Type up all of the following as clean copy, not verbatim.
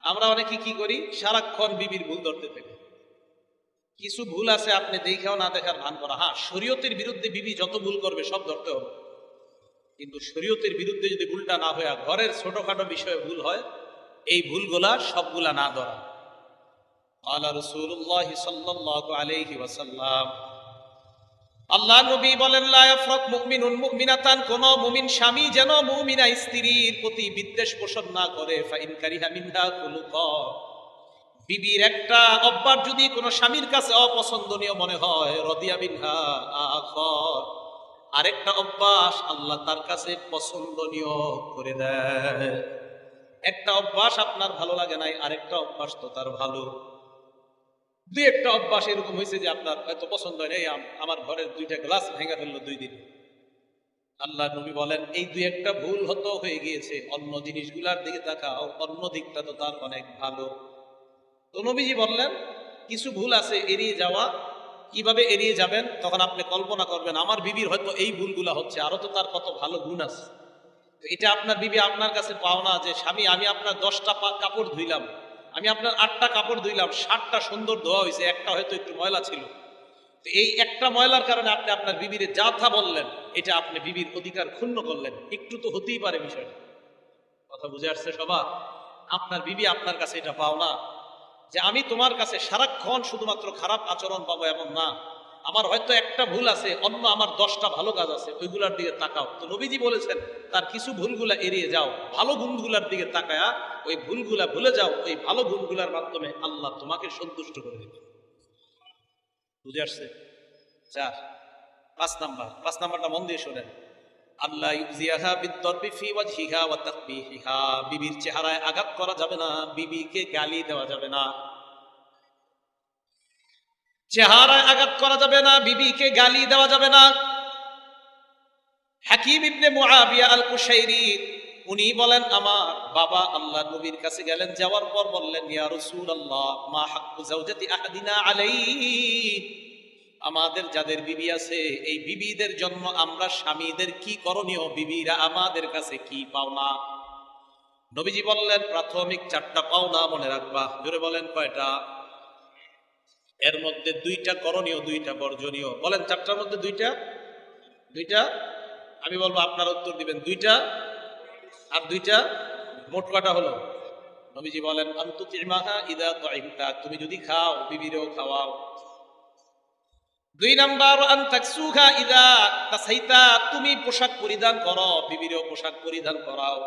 আমরা অনেকে কি করি, সারাক্ষণ বিবির ভুল ধরতে থাকি। কিছু ভুল আছে আপনি দেখেও না দেখার ভান করা। হ্যাঁ, শরীয়তের বিরুদ্ধে বিবি যত ভুল করবে সব ধরতে হবে, কিন্তু শরীয়তের বিরুদ্ধে যদি ভুলটা না হয়ে ঘরের ছোটখাটো বিষয়ে ভুল হয়, এই ভুলগুলা সবগুলা না ধরা। আল্লাহ রাসূলুল্লাহ সাল্লাল্লাহু আলাইহি ওয়াসাল্লাম, আল্লাহ নবী বলেন, লা ইয়াফরাক মুমিনুন মুমিনাতান, কোন মুমিন স্বামী যেন মুমিনা স্ত্রীর প্রতি বিদ্বেষ পোষণ না করে। ফাইন কারিহা মিনহা খুলুকা, বিবির একটা অভ্যাস যদি কোন স্বামীর কাছে অপছন্দনীয় মনে হয়, রদিয়া মিনহা আখার, আরেকটা অভ্যাস আল্লাহ তার কাছে পছন্দনীয় করে দেয়। একটা অভ্যাস আপনার ভালো লাগে নাই, আরেকটা অভ্যাস তো তার ভালো। দুই একটা অভ্যাস এরকম হয়েছে যে আপনার হয়তো পছন্দ হয় নাই, আমার ঘরের 2টা গ্লাস ভেঙে ফেললো 2 দিন। আল্লাহ নবী বলেন, এই দুই একটা ভুল হতো হয়ে গিয়েছে, অন্য জিনিসগুলার দিকে তাকাও, অন্য দিকটা তো তার অনেক ভালো। তো নবীজি বললেন, কিছু ভুল আছে এড়িয়ে যাওয়া। কিভাবে এড়িয়ে যাবেন? তখন আপনি কল্পনা করবেন, আমার বিবির হয়তো এই ভুলগুলা হচ্ছে, আরো তো তার কত ভালো গুণ আছে। এটা আপনার বিবি আপনার কাছে পাওনা যে, স্বামী আমি আপনার 10টা কাপড় ধুইলাম, আমি আপনার 8টা কাপড় ধুইলাম, 7টা সুন্দর ধোয়া হয়েছে, একটা হয়তো একটু ময়লা ছিল। তো এই একটা ময়লার কারণে আপনি আপনার বিবিরে যা থা বললেন, এটা আপনি বিবির অধিকার ক্ষুণ্ণ করলেন। একটু তো হতেই পারে বিষয়টা। কথা বুঝে আসছে সবার? আপনার বিবি আপনার কাছে এটা পাওনা যে আমি তোমার কাছে সারাক্ষণ শুধুমাত্র খারাপ আচরণ পাবো এমন না, আমার হয়তো একটা ভুল আছে, অন্য আমার 10টা ভালো কাজ আছে, ওইগুলার দিকে তাকাও। তো নবীজি বলেছেন, তার কিছু ভুলগুলা এড়িয়ে যাও, ভালো গুণগুলার দিকে তাকায়া ওই ভুলগুলা ভুলে যাও, ওই ভালো গুণগুলার মাধ্যমে আল্লাহ তোমাকে সন্তুষ্ট করে দেবে। বুঝে আসছে? 4 5 নাম্বারটা মন দিয়ে শোনেন। আল্লাহ ইউজিয়াহা বিদ্দরবি ফি ওয়াজহিহা ওয়া তাকবিহিহা, বিবির চেহারায় আঘাত করা যাবে না, বিবিকে গালি দেওয়া যাবে না। চেহারায় আঘাত করা যাবে না, বিবিকে গালি দেওয়া যাবে না। হাকিম ইবনে মুআবিয়া আল কুশাইরি উনি বলেন, আমার বাবা আল্লাহ নবীর কাছে গেলেন, যাওয়ার পর বললেন, ইয়া রাসূলুল্লাহ, মা হাক্কু যাওজাতি আহাদিনা আলাইহি, আমাদের যাদের বিবি আছে, এই বিবিদের জন্য আমরা স্বামীদের কি করণীয়, বিবিরা আমাদের কাছে কি পাওনা? নবীজি বললেন, প্রাথমিক 4টা পাওনা মনে রাখবা। জোরে বলেন, কয়টা? এর মধ্যে 2টা করণীয়, 2টা বর্জনীয়। বলেন, 4টার মধ্যে 2টা। আমি বলবো, আপনারা উত্তর দিবেন 2টা আর 2টা। মোট কয়টা হলো? নবীজি বলেন, আনতুতিমাহা ইদা তুইমতা, তুমি যদি খাও বিবিরেও খাওয়াও। 2 নাম্বার, আনতাকসুহা ইদা তাসাইতা, তুমি পোশাক পরিধান করো, বিবিরেও পোশাক পরিধান করাও।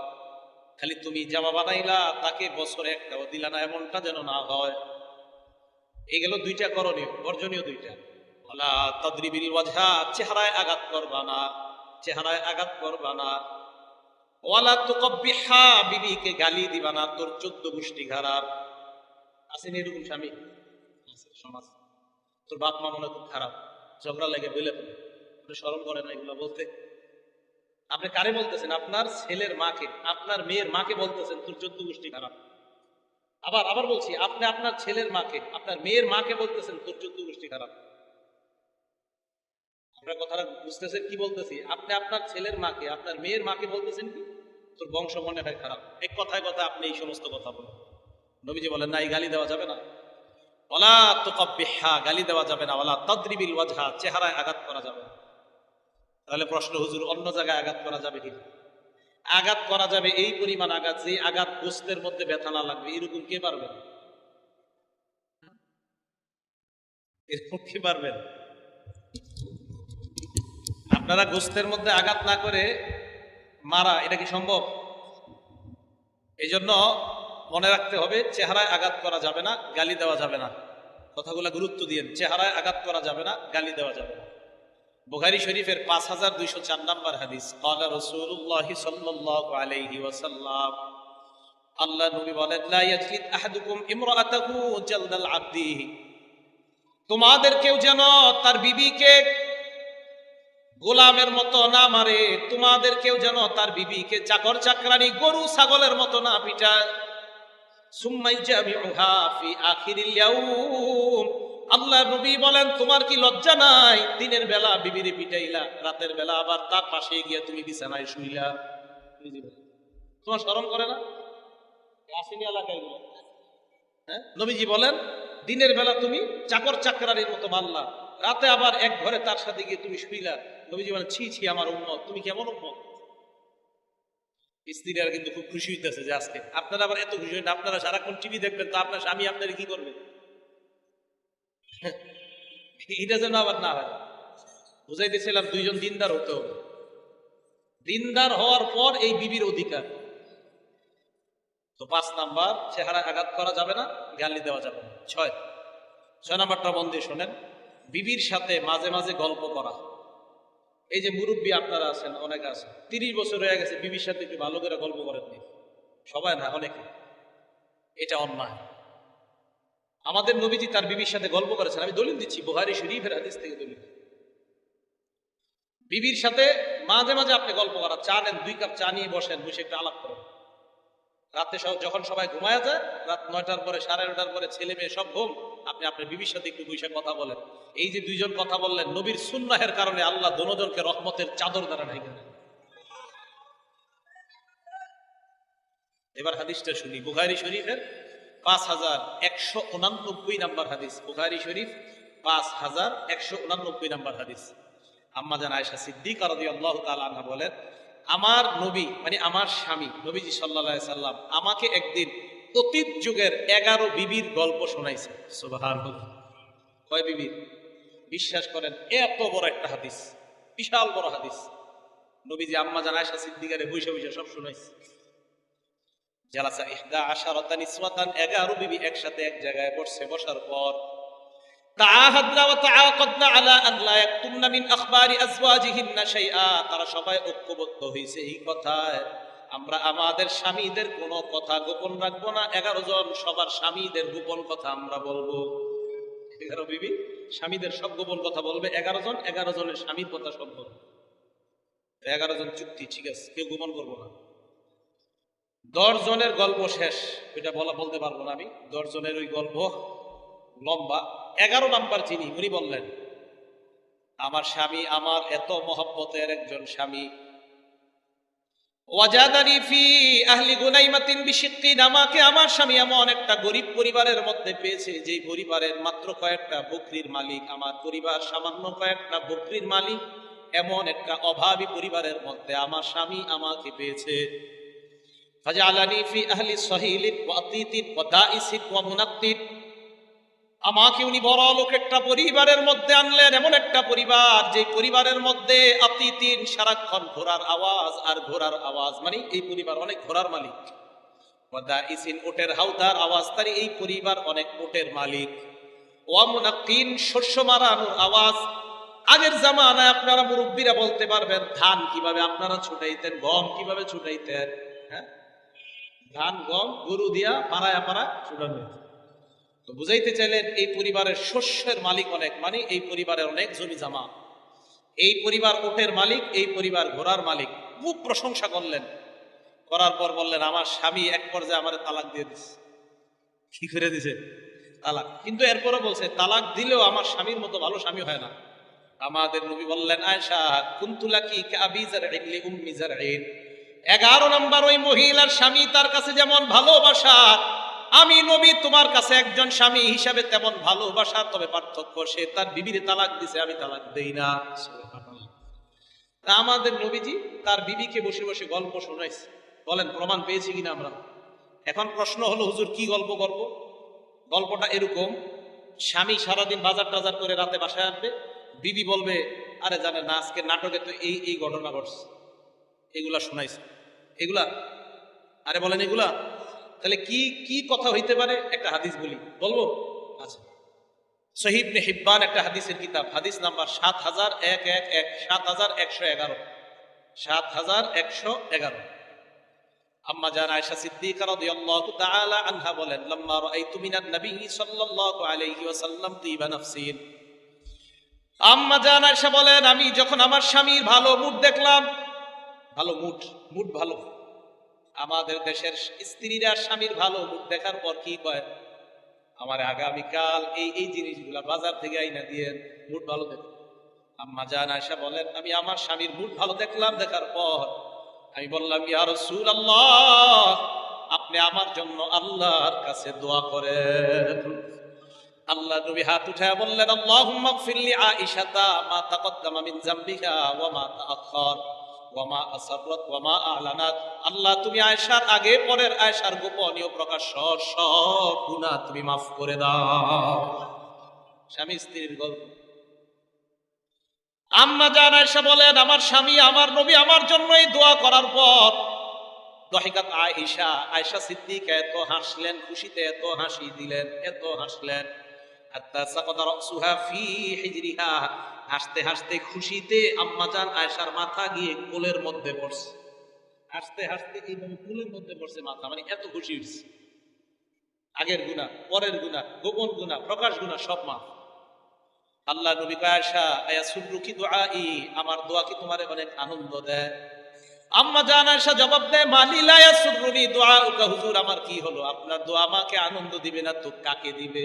খালি তুমি জামা বানাইলা, তাকে বছরে একটাও দিলা না, এমনটা যেন না হয়। এই গেল 2টা করণীয়, বর্জনীয় 2টা। ওয়ালা তাদরিবিল ওয়াজহা, চেহারায় আঘাত করবা না, চেহারায় আঘাত করবা না। ওয়ালা তুকব্বিহা, বিবিকে গালি দিবা না, তোর 14 গোষ্ঠী খারাপ। আসেন এরকম স্বামী? সমাজ, তোর বাপ মা মনে খুব খারাপ, ঝগড়া লেগে বলে ফেলে, শরম করে না এগুলো বলতে? আপনি কারে বলতেছেন? আপনার ছেলের মাকে, আপনার মেয়ের মাকে বলতেছেন তোর 14 গোষ্ঠী খারাপ। আবার বলছি, আপনি আপনার ছেলের মাকে, আপনার মেয়ের মাকে বলতেছেন তোর 14 গোষ্ঠী খারাপ। আপনার কথাটা বুঝতেছেন কি বলতেছি? আপনি আপনার ছেলের মাকে, আপনার মেয়ের মাকে বলতেছেন কি, তোর বংশ মনে হয় খারাপ। এক কথায় কথা আপনি এই সমস্ত কথা বলেন। নবীজি বলেন, না, এই গালি দেওয়া যাবে না। ওয়ালা তুকব্বিহা, গালি দেওয়া যাবে না। ওয়ালা তাদরিবিল ওয়াজহা, চেহারায় আঘাত করা যাবে না। তাহলে প্রশ্ন, হুজুর অন্য জায়গায় আঘাত করা যাবে কি? আঘাত করা যাবে, এই পরিমাণ আঘাত যে আঘাত গোস্তের মধ্যে ব্যথা না লাগবে, এরকম কে পারবেন? এরকম কে পারবেন? আপনারা গোস্তের মধ্যে আঘাত না করে মারা, এটা কি সম্ভব? এই জন্য মনে রাখতে হবে, চেহারায় আঘাত করা যাবে না, গালি দেওয়া যাবে না। কথাগুলো গুরুত্ব দিয়ে, চেহারায় আঘাত করা যাবে না, গালি দেওয়া যাবে না। বুখারী শরীফের 5204 নাম্বার হাদিস, ক্বালা রাসূলুল্লাহ সাল্লাল্লাহু আলাইহি ওয়াসাল্লাম, আল্লাহ নবী বলেন, লা ইয়াজলিদ আহাদুকুম ইমরাআতাহু জালদাল আবদি, তোমাদের কেউ যেন তার বিবিকে গোলামের মতো না মারে, তোমাদের কেউ যেন তার বিবিকে চাকর চাকরানি, গরু ছাগলের মতো না পিটায়। সুম্মা ইউজামিউহা ফি আখিরিল ইয়াউম, আল্লাহ নবী বলেন, তোমার কি লজ্জা নাই? দিনের বেলা বিবিরে পিটাইলা, রাতের বেলা আবার তার পাশে গিয়ে তুমি বিছানায় শুইলা। তোমার শরম করে না? আসেনি এলাকায়? হ্যাঁ, নবীজি বলেন দিনের বেলা তুমি চাকর চাকরানির মতো মানলা, রাতে আবার এক ঘরে তার সাথে গিয়ে তুমি শুইলা। নবীজি বলেন ছি ছি আমার উম্মত, তুমি কেমন উম্মত। স্ত্রীরা কিন্তু খুব খুশি হইতেছে যে আজকে আপনারা আবার এত খুশি হইন, আপনারা সারাক্ষণ টিভি দেখবেন তো আপনার স্বামী আপনারা কি করবেন, এটা যেন আবার না হয়। বুঝাইতেছিলাম দুইজন দিনদার হতে হবে, দিনদার হওয়ার পর এই বিবির অধিকার। তো 5 নাম্বার, চেহারা আঘাত করা যাবে না, গালি দেওয়া যাবে না। 6 নাম্বারটা মন দিয়ে শোনেন, বিবির সাথে মাঝে মাঝে গল্প করা। এই যে মুরব্বী আপনারা আছেন, অনেকে আছেন 30 বছর হয়ে গেছে, বিবির সাথে একটু ভালো করে গল্প করেননি, সবাই না অনেকে। এটা অন্যায়। আমাদের নবীজি তার বিবির সাথে গল্প করেছেন, আমি দলিল দিচ্ছি বুখারী শরীফের হাদিস থেকে দলিল। বিবির সাথে মাঝে মাঝে আপনি গল্প করা, চা নেন, 2 কাপ চা নিয়ে বসেন, বসে একটু আলাপ করেন। রাতে যখন সবাই ঘুমায় যায়, রাত 9টার পরে 9:30টার পরে ছেলে মেয়ে সব ঘুম, আপনি আপনার বিবির সাথে একটু বসে কথা বলেন। এই যে 2 জন কথা বললেন, নবীর সুন্নাহের কারণে আল্লাহ দুজনকে রহমতের চাদর দ্বারা ঢেকে দেন। এবার হাদিসটা শুনি, বুখারী শরীফের 5189 নাম্বার হাদিস। বুখারী শরীফ 5189 নাম্বার হাদিস। আম্মা জান আয়েশা সিদ্দিকা রাদিয়াল্লাহু তাআলা আনহা বলেন, আমার নবী মানে আমার স্বামী নবীজি সাল্লাল্লাহু আলাইহি সাল্লাম আমাকে একদিন অতীত যুগের 11 বিবির গল্প শোনাইছে। সুবহানাল্লাহ। কয় বিবির? বিশ্বাস করেন এত বড় একটা হাদিস, বিশাল বড় হাদিস, নবীজি আম্মা জান আয়েশা সিদ্দিকারে বসে বসে সব শোনাইছে। জালাসা 11 নিসওয়াতান, 11 বিবি একসাথে এক জায়গায় বসছে। বসার পর তাআহাদনা ওয়া তাআকাদনা আলা আন লা ইয়াকতুমনা মিন আখবারি আজওয়াজিহিন্না শাইআ, তারা সবাই ঐক্যবদ্ধ হয়েছে এই কথায় আমরা আমাদের স্বামীদের কোনো কথা গোপন রাখবো না। 11 জন সবার স্বামীদের গোপন কথা আমরা বলবো। 11 বিবি স্বামীদের সব গোপন কথা বলবে, 11 জন 11 জনের স্বামীর কথা সব বলবে। 11 জন চুক্তি, ঠিক আছে, কেউ গোপন করবো না। 10 জনের গল্প শেষ, ওইটা বলতে পারবো না আমি। 10 জনের ওই গল্প লম্বা। 11 নাম্বার যিনি, উনি বললেন আমার স্বামী আমার এত মহব্বতের একজন স্বামী, ওয়াজাদানি ফি আহলি গুনাইমাতিন বিশিক্কিন, আমাকে আমার স্বামী এমন একটা গরিব পরিবারের মধ্যে পেয়েছে, যে পরিবারের মাত্র কয়েকটা বকরির মালিক, আমার পরিবার সামান্য কয়েকটা বকরির মালিক, এমন একটা অভাবী পরিবারের মধ্যে আমার স্বামী আমাকে পেয়েছে। ফাজআলানি ফি আহলি সহিলিন ওয়া আতীতিন ওয়া দাইসিন ওয়া মুনাত্তিন, আমাকে উনি বড় লোক একটা পরিবারের মধ্যে আনলেন, এমন একটা পরিবার যে পরিবারের মধ্যে আতীতিন সারাক্ষণ ঘোড়ার আওয়াজ আর ঘোড়ার আওয়াজ, মানে এই পরিবার অনেক ঘোড়ার মালিক। ওয়া দাইসিন ওটের হাউদার আওয়াজ, তার এই পরিবার অনেক ওটের মালিক। ওয়া মুনাত্তিন শস্য মারানোর আওয়াজ। আগের জামানায় আপনারা মুরব্বীরা বলতে পারবেন ধান কিভাবে আপনারা ছুটাইতেন, গম কিভাবে ছুটাইতেন। হ্যাঁ, ধান গম গরু দিয়া পাড়ায় পাড়ায় ছুটানো। তো বুঝাইতে চাইলেন এই পরিবারের শস্যের মালিক অনেক, মানে এই পরিবারের অনেক জমি জামা, এই পরিবার ওটের মালিক, এই পরিবার ঘোড়ার মালিক। খুব প্রশংসা করলেন, করার পর বললেন আমার স্বামী এক পর্যায়ে আমার তালাক দিয়ে দিছে। কি করে দিছে? তালাক। কিন্তু এরপরে বলছে তালাক দিলেও আমার স্বামীর মতো ভালো স্বামী হয় না। আমাদের নবী বললেন আয়েশা কুনতুলাকি কাবি জারইন লি উম্মি জারইন, 11 নাম্বার ওই মহিলার স্বামী তার কাছে যেমন ভালোবাসা, আমি নবী তোমার কাছে একজন স্বামী হিসাবে তেমন ভালোবাসা, তবে পার্থক্য সে তার বিবিরে তালাক দিছে, আমি তালাক দেই না। আমাদের নবীজি তার বিবিকে বসে বসে গল্প শোনাইছে। বলেন প্রমাণ পেয়েছি কিনা আমরা? এখন প্রশ্ন হলো হুজুর কি গল্প করব? গল্পটা এরকম, স্বামী সারাদিন বাজার টাজার করে রাতে বাসায় আসবে, বিবি বলবে আরে জানেন না আজকে নাটকে তো এই এই ঘটনা ঘটছে, এগুলা শোনাইছে, এগুলা আরে বলেন এগুলা। তাহলে কি কি কথা হইতে পারে? একটা হাদিস বলবো। আচ্ছা, সহিহ ইবনে হিব্বান একটা হাদিসের কিতাব, হাদিস নাম্বার 7111, 7111, 7111। আম্মা জান আয়েশা সিদ্দিকা রাদিয়াল্লাহু তাআলা আনহা বলেন লাম্মা রাআইতু মিনান নবী সাল্লাল্লাহু আলাইহি ওয়াসাল্লাম তিবা নাফসিন, আম্মা জান আয়েশা বলেন আমি যখন আমার স্বামীর ভালো মুড দেখলাম, ভালো মুড ভালো। আমাদের দেশের স্ত্রীরা স্বামীর ভালো মুড দেখার পর কি কয়, আমার আগামীকাল এই এই জিনিসগুলা বাজার থেকে আইনা দিয়ে মুড ভালো দেখ। আম্মা জান আয়েশা বলেন আমি আমার স্বামীর মুড ভালো দেখলাম, দেখার পর আমি বললাম ইয়া রাসূলুল্লাহ আপনি আমার জন্য আল্লাহর কাছে দোয়া করেন। আল্লাহ নবী হাত উঠায় বললেন, আল্লাহুম্মা গফিরলি আয়েশাতা মা তাকদ্দামা মিন যামবিহা ওয়া মা তাআখার ওয়া মা আসরাত ওয়া মা আ'লানাত। আল্লাহ তুমি আয়েশার আগে পরের, আয়েশার গোপনীয় প্রকাশ্য সব গুনাহ তুমি মাফ করে দাও। স্বামী স্ত্রীর গল্প। আম্মা জান আয়েশা বলেন, আমার স্বামী আমার নবী আমার জন্য এই দোয়া করার পর দহিকাত আয়েশা, আয়েশা সিদ্দিকা এত হাসলেন, খুশিতে এত হাসি দিলেন, এত হাসলেন, হাত্তা সাকাতা রাসুহা ফি হিজরিহা, হাসতে হাসতে খুশিতে আম্মা জান আয়েশার মাথা গিয়ে কোলের মধ্যে পড়ছে। হাসতে হাসতে এইভাবে কোলের মধ্যে পড়ছে মাথা, মানে এত খুশি হয়েছে। আগের গুনাহ, পরের গুনাহ, গোপন গুনাহ, প্রকাশ গুনাহ সব মাফ। আল্লাহ নবী কয়, আয়েশা আয়াসুরুকি দুআই, আমার দোয়া কি তোমারে অনেক আনন্দ দেয়? আম্মা জান আয়েশা জবাব দেয়, মালি লা ইয়াসুরুনি দুআউকা, হুজুর আমার কি হলো, আপনার দোয়া আমাকে আনন্দ দিবে না তো কাকে দিবে?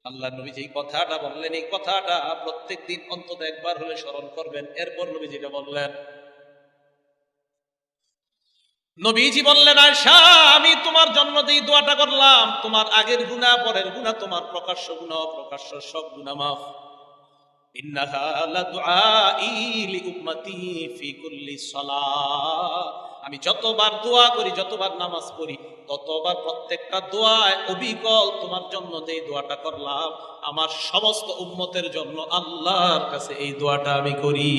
আল্লাহ নবী যে কথাটা বললেন, এই কথাটা প্রত্যেকদিন অন্তত একবার হলে স্মরণ করবেন। এরপর নবী যেটা বললেন, নবীজি বললেন, আয়েশা আমি তোমার জন্য যে দোয়াটা করলাম, তোমার আগের গুনাহ, পরের গুনাহ, তোমার প্রকাশ্য গুনাহ, অপ্রকাশ্য সব গুনাহ মাফ। ইন্নাহা লাদুআই লিউম্মতি ফি কুল্লি সালাহ, আমি যতবার দোয়া করি, যতবার নামাজ পড়ি, ততবার প্রত্যেকটা দোয়ায় অবিকল তোমার জন্য যে দোয়াটা করলাম, আমার সমস্ত উম্মতের জন্য আল্লাহর কাছে এই দোয়াটা আমি করি।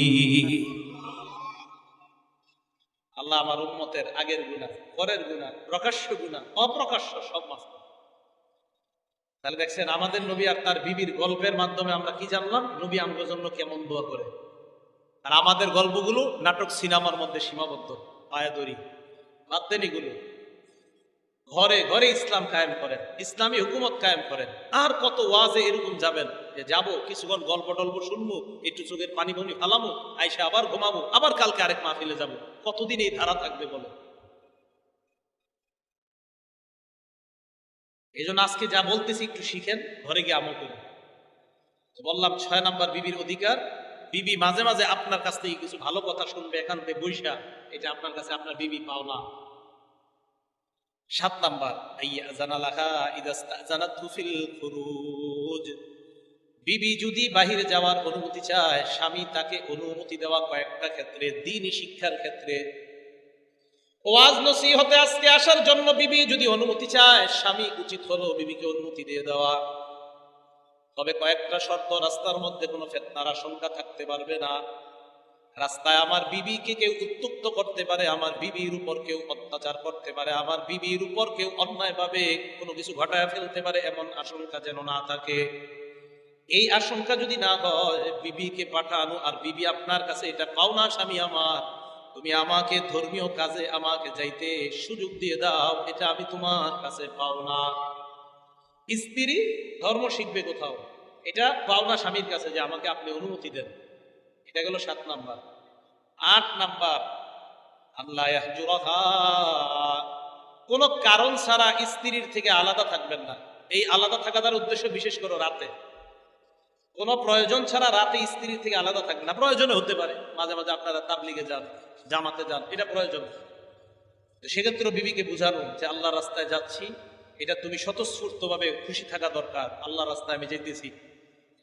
আল্লাহ আমার উম্মতের আগের গুনাহ, পরের গুনাহ, প্রকাশ্য গুনাহ, অপ্রকাশ্য সব মাফ। তাহলে দেখছেন আমাদের নবী আর তার বিবির গল্পের মাধ্যমে আমরা কি জানলাম, নবী আমাদের জন্য কেমন দোয়া করে। আর আমাদের গল্পগুলো নাটক সিনেমার মধ্যে সীমাবদ্ধ, পায়াদরি বাদ্দানিগুলো। ঘরে ঘরে ইসলাম কায়েম করেন, ইসলামী হুকুমত কায়েম করেন। আর কত ওয়াজে এরকম যাবেন যে যাবো, কিছুক্ষণ গল্প টল্প শুনবো, একটু চোখের পানি বনি ফালামো, আইসা আবার ঘুমাবো, আবার কালকে আরেক মাহফিলে যাবো। কতদিন এই ধারা থাকবে বলে? এই জন্য আজকে যা বলতেছি একটু শিখেন, ঘরে গিয়ে আমল করুন। বললাম 6 নাম্বার বিবির অধিকার, বিবি মাঝে মাঝে আপনার কাছ থেকে কিছু ভালো কথা শুনবে একান্তে বৈশা, এটা আপনার কাছে আপনার বিবি পাওনা। 7 নাম্বার, বিবি যদি বাহিরে যাওয়ার অনুমতি চায়, স্বামী তাকে অনুমতি দেওয়া কয়েকটা ক্ষেত্রে, দ্বীনি শিক্ষার ক্ষেত্রে, ওয়াজ নসিহতে আজকে আসার জন্য বিবি যদি অনুমতি চায়, স্বামী উচিত হলো বিবিকে অনুমতি দিয়ে দেওয়া। তবে কয়েকটা শর্ত, রাস্তার মধ্যে কোনো ফিতনার আশঙ্কা থাকতে পারবে না। রাস্তায় আমার বিবিকে কেউ উত্ত্যক্ত করতে পারে, আমার বিবির উপর কেউ অত্যাচার করতে পারে, আমার বিবির উপর কেউ অন্যায়ভাবে কোনো কিছু ঘটায় ফেলতে পারে, এমন আশঙ্কা যেন না থাকে। এই আশঙ্কা যদি না হয়, বিবিকে পাঠানো, আর বিবি আপনার কাছে এটা পাওনা, স্বামী আমার তুমি আমাকে ধর্মীয় কাজে আমাকে যাইতে সুযোগ দিয়ে দাও, এটা আমি তোমার কাছে পাওনা। স্ত্রী ধর্ম শিখবে কোথাও, এটা পাওনা স্বামীর কাছে যে আমাকে আপনি অনুমতি দেন। এটা গেল 7 নাম্বার। 8 নাম্বার, আল্লাহ ইয়াহজুরাহা, কোন কারণ ছাড়া স্ত্রীর থেকে আলাদা থাকবেন না। এই আলাদা থাকার উদ্দেশ্য বিশেষ করে রাতে, কোনো প্রয়োজন ছাড়া রাতে স্ত্রীর থেকে আলাদা থাকবেন না। প্রয়োজনে হতে পারে মাঝে মাঝে আপনারা তাবলিগে যান, জামাতে যান, এটা প্রয়োজন। সেক্ষেত্রে বিবিকে বুঝানো যে আল্লাহর রাস্তায় যাচ্ছি, এটা তুমি স্বতঃস্ফূর্ত ভাবে খুশি থাকা দরকার, আল্লাহর রাস্তায় আমি যেতেছি।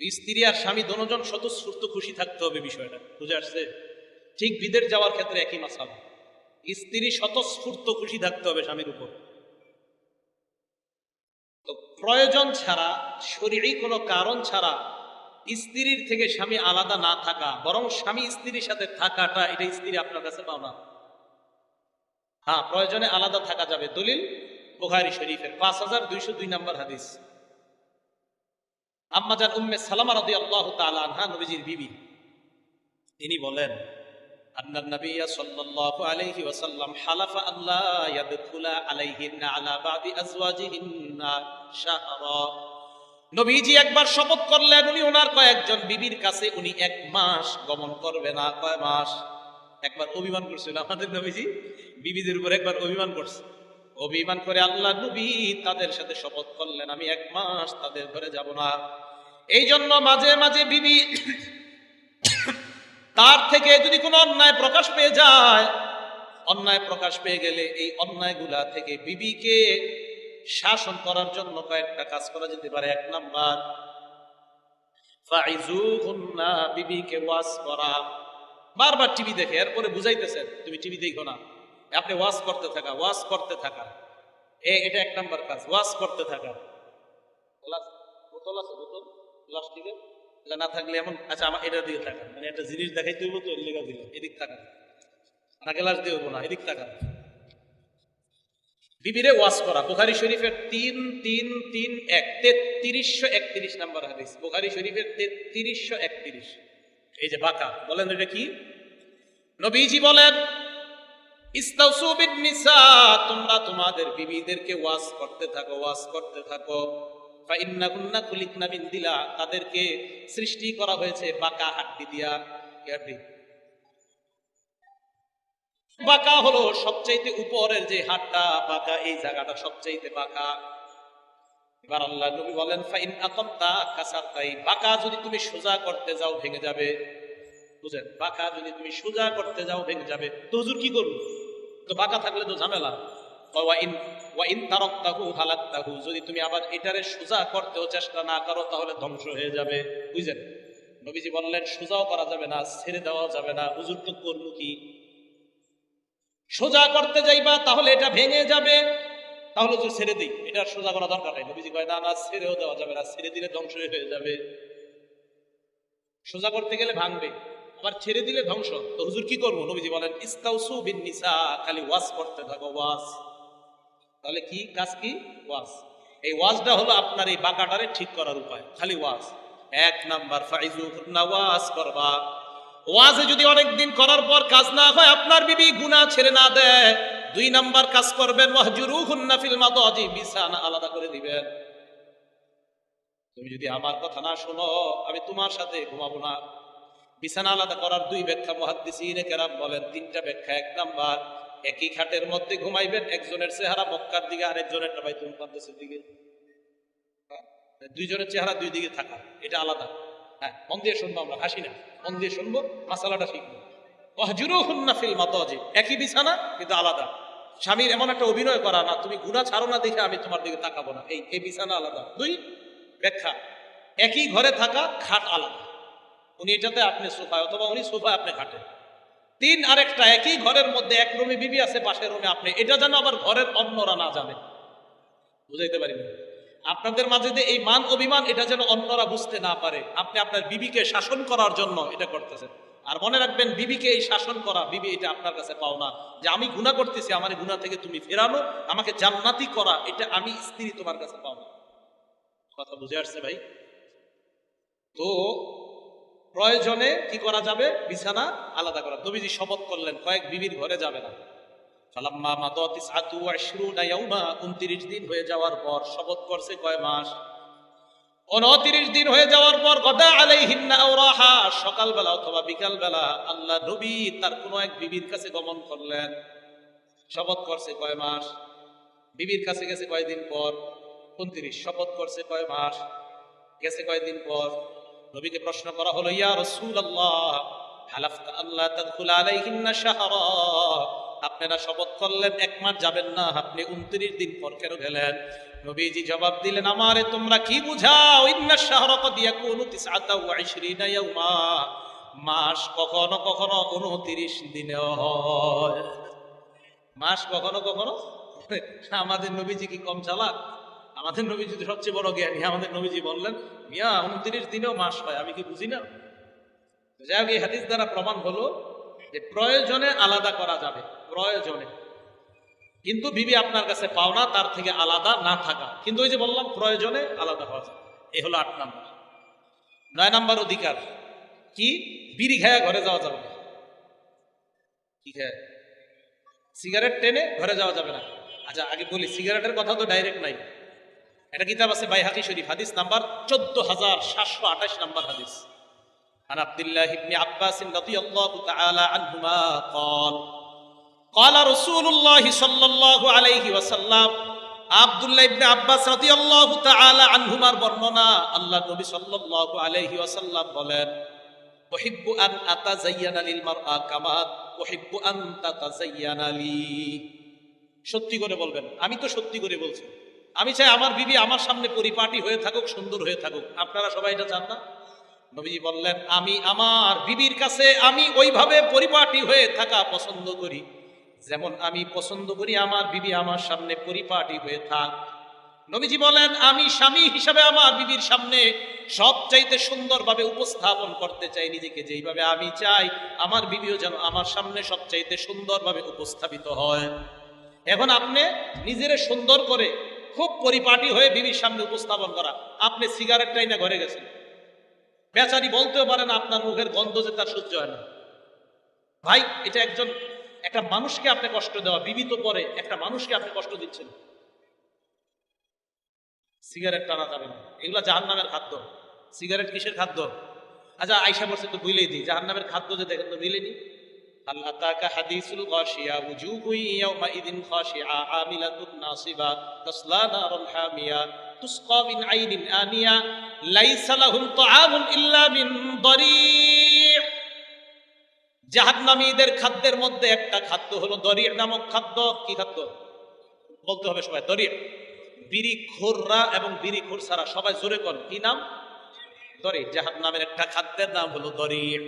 স্ত্রী আর স্বামী দুজন স্বতঃস্ফূর্ত খুশি থাকতে হবে, বিষয়টা বুঝে আসছে? ঠিক বিদের যাওয়ার ক্ষেত্রে একই মাসালা, স্ত্রী স্বতঃস্ফূর্ত খুশি থাকতে হবে স্বামীর উপর। তো প্রয়োজন ছাড়া, শরীরী কোনো কারণ ছাড়া স্ত্রীর থেকে স্বামী আলাদা না থাকা, বরং স্বামী স্ত্রীর সাথে থাকাটা, এটা স্ত্রী আপনার কাছে পাও না। হ্যাঁ, প্রয়োজনে আলাদা থাকা যাবে। দলিল বুখারী শরীফের 5202 নম্বর হাদিস। আম্মা জান উম্মে সালামা রাদিয়াল্লাহু তাআলা আনহা, নবীজির বিবি, তিনি বলেন, আন্নান নবী সাল্লাল্লাহু আলাইহি ওয়াসাল্লাম হালাফা আল্লা ইয়াদখুলা আলাইহিন্না আলা বাদি আজওয়াজিহিন্না শাহরা। নবীজি একবার শপথ করলেন, উনি ওনার কয়েকজন বিবির কাছে উনি 1 মাস গমন করবে না। কয় মাস? একবার অভিমান করছিল আমাদের নবীজি, বিবিদের উপর একবার অভিমান করছে। অভিমান করে আল্লাহ নবী তাদের সাথে শপথ করলেন, আমি 1 মাস তাদের ঘরে যাব না। এই জন্য মাঝে মাঝে বিবি তার থেকে যদি কোনো অন্যায় প্রকাশ পেয়ে যায়, অন্যায় প্রকাশ পেয়ে গেলে এই অন্যায়গুলা থেকে বিবিকে শাসন করার জন্য কয়েকটা কাজ করা যেতে পারে। 1 নাম্বার, ফাইজুহুন্না, বিবিকে ওয়াজ করা। বারবার টিভি দেখে, এরপরে বুঝাইতেছেন তুমি টিভি দেখো না, আপনি ওয়াজ করতে থাকা, ওয়াজ করতে থাকা, এটা 1 নাম্বার কাজ, ওয়াজ করতে থাকা। বোতল আছে, বোতল প্লাস্টিকের, না থাকলে এমন, আচ্ছা আমার এটা দিয়ে থাকা, মানে একটা জিনিস দেখাইতে হইব তো লেখা দিল, এদিক থাকা না, গ্লাস দিয়ে হইব না, এদিক থাকা। বিবিরে ওয়াজ করা। বুখারী শরীফের 3331 নাম্বার হাদিস, বুখারী শরীফের 3331। এই যে বাঁকা, বলেন এটা কি? নবীজি বলেন, ইস্তাউসু বিন নিসা, তোমরা তোমাদের বিবিদেরকে ওয়াজ করতে থাকো, ওয়াজ করতে থাকো। ফাইন্নাকুন্না খুলিকনা মিন দিলা, তাদেরকে সৃষ্টি করা হয়েছে বাঁকা হাড্ডি দিয়া। বাঁকা হলো সবচাইতে উপরের যে হাড়টা বাঁকা, এই জায়গাটা সবচাইতে বাঁকা। এবার আল্লাহ নবী বলেন, ফাইন আকামতা কাসারতাই, বাঁকা যদি তুমি সোজা করতে যাও ভেঙে যাবে। বুঝেন, বাঁকা যদি তুমি সোজা করতে যাও ভেঙে যাবে। তো হুজুর কি করব? তো বাঁকা থাকলে তো ঝামেলা। ওয়াইন তারাকতাহু হালাকতাহু, যদি তুমি আবার এটারে সোজা করতেও চেষ্টা না করো তাহলে ধ্বংস হয়ে যাবে। বুঝলেন? নবীজি বললেন সোজাও করা যাবে না, ছেড়ে দেওয়াও যাবে না। হুজুর তো করবো কি? সোজা করতে যাইবা তাহলে এটা ভেঙে যাবে, তাহলে তো ছেড়ে দিই, এটা সোজা করা দরকার নেই। নবীজি কয়, না না, ছেড়েও দেওয়া যাবে না, ছেড়ে দিলে ধ্বংস হয়ে যাবে। সোজা করতে গেলে ভাঙবে, আবার ছেড়ে দিলে ধ্বংস। তো হুজুর কি করবো? নবীজি বলেন, ইস্তাউসু বিন নিসা, খালি ওয়াজ করতে থাকো, ওয়াজ। তাহলে কি কাজ? কি ওয়াজ। এই ওয়াজটা হলো আপনার এই বাঁকাটারে ঠিক করার উপায়, খালি ওয়াজ। 1 নাম্বার, ফাইজুহুন্না, ওয়াজ করবা। ওয়াজে যদি অনেকদিন করার পর কাজ না হয়, আপনার বিবি গুনাহ ছেড়ে না দেয়, 2 নাম্বার কাজ করবেন, ওয়াহজুরুহুন্না ফিল মাদাজি, বিছানা আলাদা করে দিবেন। তুমি যদি আমার কথা না শোনো, আমি তোমার সাথে ঘুমাবো না। বিছানা আলাদা করার 2 ব্যাখ্যা মুহাদ্দিসিনে কেরাম বলেন, 3টা ব্যাখ্যা। 1 নাম্বার, একই খাটের মধ্যে ঘুমাইবেন, একজনের চেহারা মক্কার দিকে, আরেকজনের বাইতুল মুকাদ্দাসের দিকে। 2 জনের চেহারা 2 দিকে থাকা, এটা আলাদা। হ্যাঁ, মন দিয়ে শুনবো, আমরা হাসি না, মন দিয়ে শুনবো, মাসালাটা শিখবো। ওয়াহজুরুহুন্না ফিল মাদাজি, একই বিছানা কিন্তু আলাদা। স্বামীর এমন একটা অভিনয় করা না, তুমি গুনাহ ছাড়ো না দেখে আমি তোমার দিকে তাকাবো না, এই বিছানা আলাদা। 2 ব্যাখ্যা, একই ঘরে থাকা, খাট আলাদা, উনি এটাতে আপনি সোফায়, অথবা উনি সোফায় আপনি খাটে। 3 আরেকটা, একই ঘরের মধ্যে এক রুমে বিবি আছে, পাশের রুমে আপনি, এটা যেন আবার ঘরের অন্যরা না জানে। বুঝাইতে পারিনি? আপনাদের মাঝে যে এই মান অভিমান, এটা যেন অন্যরা বুঝতে না পারে। আপনি আপনার বিবিকে শাসন করার জন্য এটা করতেছেন। আর মনে রাখবেন, বিবিকে এই শাসন করা, বিবি এটা আপনার কাছে পাও না যে আমি গুনাহ করতেছি, আমার গুনাহ থেকে তুমি ফেরানো, আমাকে জান্নাতি করা, এটা আমি স্ত্রী তোমার কাছে পাও না। কথা বুঝে আসছে ভাই? তো প্রয়োজনে কি করা যাবে? বিছানা আলাদা করা। নবীজি শপথ করলেন, কয়েক বিবির ঘরে যাবে না। ফালাম্মা মাদাত 29 ইয়াউমা, 29 দিন হয়ে যাওয়ার পর, শপথ করছে কয় মাস? 29 দিন হয়ে যাওয়ার পর, গদা আলাইহিন্না আও রাহা, সকালবেলা অথবা বিকালবেলা আল্লাহ নবী তার কোন এক বিবির কাছে গমন করলেন। শপথ করছে কয় মাস? বিবির কাছে গেছে কয়দিন পর? 29। শপথ করছে কয় মাস? গেছে কয়দিন পর? নবীকে প্রশ্ন করা হলো, ইয়া রাসূলুল্লাহ, হালাফতা আল্লাহ তাদখুল আলাইহিন্না শাহরা, আপনারা শপথ করলেন 1 মাস যাবেন না, আপনি 29 দিন পর কেন গেলেন? নবীজি জবাব দিলেন, আমারে তোমরা কি বুঝাও? ইন্না শাহরা কদ ইয়াকুনু 29 ইয়াউমা, মাস কখনো কখনো 29 দিনেও হয়। মাস কখনো কখনো। আমাদের নবীজি কি কম চালাক? আমাদের নবীজি তো সবচেয়ে বড় জ্ঞানী। আমাদের নবীজি বললেন, মিয়া 29 দিনেও মাস হয়, আমি কি বুঝি না? যাই হোক, এই হাদিস দ্বারা প্রমাণ হলো যে প্রয়োজনে আলাদা করা যাবে, প্রয়োজনে। কিন্তু বিবি আপনার কাছে পাওনা, তার থেকে আলাদা না থাকা। কিন্তু ওই যে বললাম, প্রয়োজনে আলাদা হওয়া যায়। এ হলো 8 নাম্বার। 9 নাম্বার অধিকার কি? বিড়ি খায়া ঘরে যাওয়া যাবে না। কি খায়? সিগারেট টেনে ঘরে যাওয়া যাবে না। আচ্ছা, আগে বলি, সিগারেটের কথা তো ডাইরেক্ট নাই। একটা কিতাব আছে বাইহাকি শরীফ, হাদিস নাম্বার 14728 নাম্বার হাদিস। عن عبد الله بن عباس رضي الله تعالى عنهما قال قال رسول الله صلى الله عليه وسلم, আব্দুল্লাহ ইবনে আব্বাস রাদিয়াল্লাহু তাআলা আনহুমার বর্ণনা, আল্লাহর নবী সাল্লাল্লাহু আলাইহি ওয়াসাল্লাম বলেন, উহিব্বু আন আতাযায়্যানা লিল মারআ কামা উহিব্বু আন তাতাযায়্যানা লি। সত্যি করে বলবেন, আমি তো সত্যি করে বলছি, আমি চাই আমার বিবি আমার সামনে পরিপাটি হয়ে থাকুক, সুন্দর হয়ে থাকুক। আপনারা সবাই এটা চান না? নবীজি বললেন, আমি আমার বিবির কাছে আমি ওইভাবে পরিপাটি হয়ে থাকা পছন্দ করি যেমন আমি পছন্দ করি আমার বিবি আমার সামনে পরিপাটি হয়ে থাক। নবীজি বলেন, আমি স্বামী হিসাবে আমার বিবির সামনে সবচাইতে সুন্দরভাবে উপস্থাপন করতে চাই নিজেকে, যেইভাবে আমি চাই আমার বিবিও যেন আমার সামনে সবচাইতে সুন্দরভাবে উপস্থাপিত হয়। এখন আপনি নিজের সুন্দর করে খুব পরিপাটি হয়ে বিবির সামনে উপস্থাপন করা, আপনি সিগারেটটাই না ঘরে গেছেন, বেচারি বলতেও পারে না, আপনার মুখের গন্ধ যে তার সহ্য হয় না। ভাই, এটা একটা মানুষকে আপনি কষ্ট দেওয়া, বিবি তো পরে, একটা মানুষকে আপনি কষ্ট দিচ্ছেন। সিগারেট টানা যাবে না, এগুলা জাহান্নামের খাদ্য। সিগারেট কিসের খাদ্য? আচ্ছা, আয়সা বলছে তো বুঝলেই দিই, জাহান্নামের খাদ্য যে দেখেন তো মিলেনি। হাল আতাকা হাদিসুল গাশিয়া উজুহু ইয়াওমাইদিন খাশিআ আমিলাতুন নাসিবা তাসলা নারান হামিয়া তুসকা মিন আইনিন আনিয়া লাইসা লাহুম তাআমুন ইল্লা মিন দারি'। জাহান্নামীদের খাদ্যের মধ্যে একটা খাদ্য হলো দরি' নামক খাদ্য। কি খাদ্য বলতে হবে সবাই? দরি'। বিড়িখোররা এবং বিড়িখোর ছাড়া সবাই জোরে কর, কি নাম? দরি'। জাহান্নামের একটা খাদ্যের নাম হলো দরি'।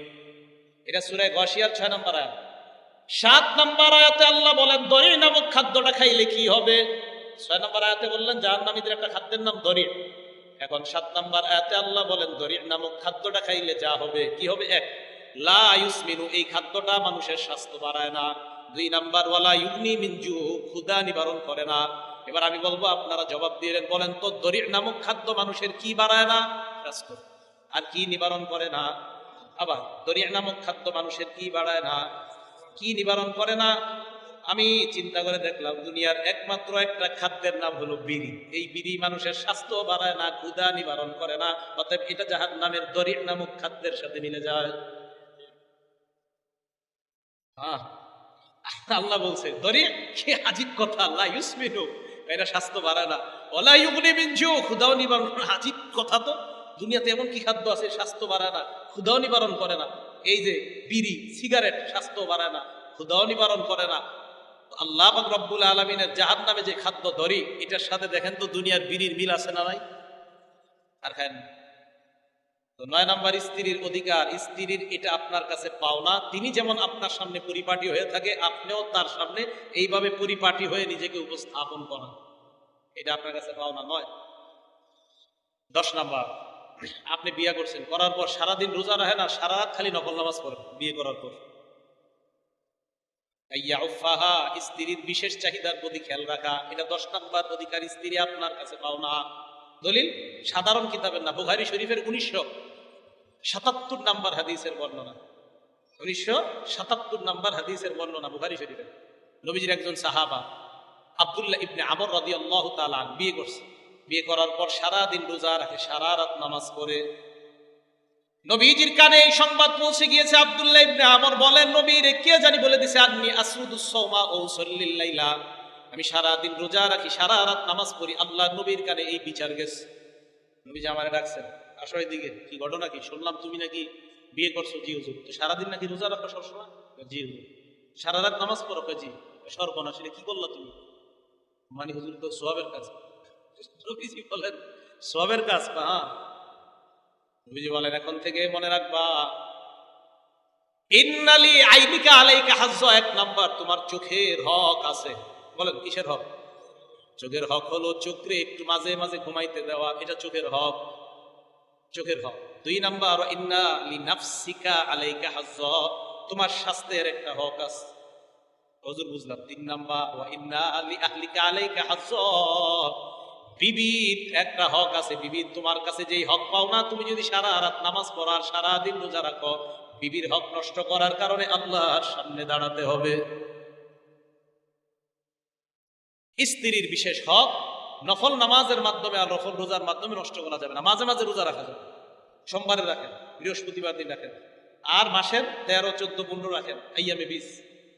এটা সূরা গাশিয়ার 6 নম্বর আয়াত। 7 নম্বর আয়াতে আল্লাহ বলেন দরি' নামক খাদ্যটা খাইলে কি হবে। 6 নম্বর আয়াতে বললেন জাহান্নামীদের একটা খাদ্যের নাম দরি'। এখন 7 নম্বর আয়াতে আল্লাহ বলেন দরি' নামক খাদ্যটা খাইলে যা হবে, কি হবে? 1, লা ইউসমিনু, এই খাদ্যটা মানুষের স্বাস্থ্য বাড়ায় না। 2 নাম্বার, ওয়ালা ইউগনি মিন জু, ক্ষুধা নিবারণ করে না। এবার আমি বলবো, আপনারা জবাব দিলেন, বলেন তো দরি' নামক খাদ্য মানুষের কি বাড়ায় না? স্বাস্থ্য। আর কি নিবারণ করে না? আবার দরি' নামক খাদ্য মানুষের কি বাড়ায় না, কি নিবারণ করে না? আমি চিন্তা করে দেখলাম, দুনিয়ার একমাত্র একটা খাদ্যের নাম হলো বিড়ি। এই বিড়ি মানুষের স্বাস্থ্য বাড়ায় না, ক্ষুধা নিবারণ করে না। অতএব এটা জাহান্নামের দরি' নামক খাদ্যের সাথে মিলে যায়। হ্যাঁ, আল্লাহ বলছে দরি', কি আজীব কথা, লা ইউসমিনু, এটা স্বাস্থ্য বাড়ায় না, ওয়ালা ইউগনি মিন জু, ক্ষুধাও নিবারণ করে না। আজীব কথা তো, দুনিয়াতে এমন কি খাদ্য আছে স্বাস্থ্য বাড়ায় না, ক্ষুধাও নিবারণ করে না? এই যে বিড়ি, সিগারেট স্বাস্থ্য বাড়ায় না, ক্ষুধাও নিবারণ করে না। আল্লাহ পাক রব্বুল আলামিনের জাহান্নামে যে খাদ্য দরি, এটার সাথে দেখেন তো দুনিয়ার বিড়ির মিল আছে না নাই? আর খান তো। 9 নাম্বার, স্ত্রীর অধিকার। স্ত্রীর এটা আপনার কাছে পাওনা, তিনি যেমন আপনার সামনে পরিপাটি হয়ে থাকে, আপনিও তার সামনে এইভাবে পরিপাটি হয়ে নিজেকে উপস্থাপন করেন, এটা আপনার কাছে পাওনা নয়। 10 নাম্বার, আপনি বিয়ে করছেন, করার পর সারাদিন রোজা রাখে না, সারা রাত খালি নফল নামাজ পড়েন বিয়ে করার পর। স্ত্রীর বিশেষ চাহিদার প্রতি খেয়াল রাখা, এটা 10 নাম্বার অধিকার, স্ত্রী আপনার কাছে পাওনা। দলিল সাধারণ কিতাবের না, বুখারী শরীফের 1977 নাম্বার হাদিসের বর্ণনা। 1977 নাম্বার হাদিসের বর্ণনা বুখারী শরীফে। নবীজির একজন সাহাবা আব্দুল্লাহ ইবনে আমর রাদিয়াল্লাহু তাআলা বিয়ে করছে। বিয়ে করার পর সারা দিন রোজা রাখে, সারা রাত নামাজ পড়ে। নবীজির কানে এই সংবাদ পৌঁছে গিয়েছে। আব্দুল্লাহ ইবনে আমর বলেন, নবীর কে জানি বলে দিছে, আন্নী আসুদুস সাওমা ও উসাল্লিল লাইলা, আমি সারা দিন রোজা রাখি, সারা রাত নামাজ পড়ি। আল্লাহ নবীর কানে এই বিচার গেছে। নবীজি আমারে ডাকছেন, আসো এদিকে, কি ঘটনা কি? শুনলাম তুমি নাকি বিয়ে করছো। জি হুজুর। তো সারাদিন নাকি রোজা রাখো সবসময়? জি হুজুর। সারা রাত নামাজ পড়ো? জি। সর্বনাশ, কি করলা তুমি? মানে হুজুর, তো সওয়াবের কাজ। নবীজি বলেন সওয়াবের কাজ? হ্যাঁ। নবীজি বলেন, এখন থেকে মনে রাখবা, ইন্নালি আইনিকা আলাইকা হাজ্জ, 1 নাম্বার, তোমার চোখের হক আছে। বলেন কিসের হক? চোখের হক হলো চোখে একটু মাঝে মাঝে ঘুমাইতে দেওয়া, এটা চোখের হক, চোখের হক। 2 নাম্বার, ইন্না লিনাফসিকা আলাইকা হাজ্জ, তোমার স্বাস্থ্যের একটা হক আছে। হুজুর বুঝলাম। 3 নাম্বার, ওয়া ইন্না লিআহলিকা আলাইকা হাজ্জ, বিবির একটা হক আছে। বিবির তোমার কাছে যেই হক পাও না, তুমি যদি সারা রাত নামাজ পড়ার সারা দিন রোজা রাখো, বিবির হক নষ্ট করার কারণে আল্লাহর সামনে দাঁড়াতে হবে। স্ত্রীর বিশেষ হক নফল নামাজের মাধ্যমে আর নফল রোজার মাধ্যমে নষ্ট করা যাবে না। মাঝে মাঝে রোজা রাখা যাবে, সোমবারে রাখেন, বৃহস্পতিবার দিন রাখেন, আর মাসের 13, 14, 15 রাখেন। আইয়ামে 20,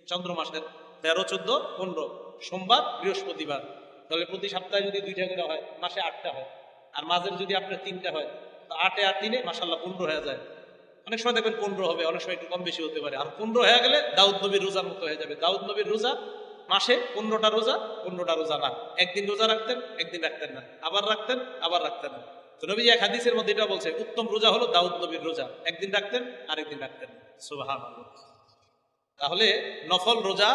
চন্দ্র মাসের 13, 14, 15, সোমবার, বৃহস্পতিবার। তাহলে প্রতি সপ্তাহে যদি 2টা করে হয়, মাসে 8টা হয়। আর মাঝের যদি আপনার 3টা হয়, তো 8 আর 3 মাশাআল্লাহ 15 হয়ে যায়। অনেক সময় দেখবেন 15 হবে, অনেক সময় একটু কম বেশি হতে পারে। আর 15 হয়ে গেলে দাউদ নবীর রোজার মতো হয়ে যাবে। দাউদ নবীর রোজা মাসে 15টা রোজা, 15টা রোজা না, একদিন রোজা রাখতেন, একদিন রাখতেন না, আবার রাখতেন, আবার রাখতেন না। তো নবী এক হাদিসের মধ্যে এটা বলছে, উত্তম রোজা হলো দাউদ নবীর রোজা, একদিন রাখতেন, আরেকদিন রাখতেন। সুবহানাল্লাহ। তাহলে নফল রোজা,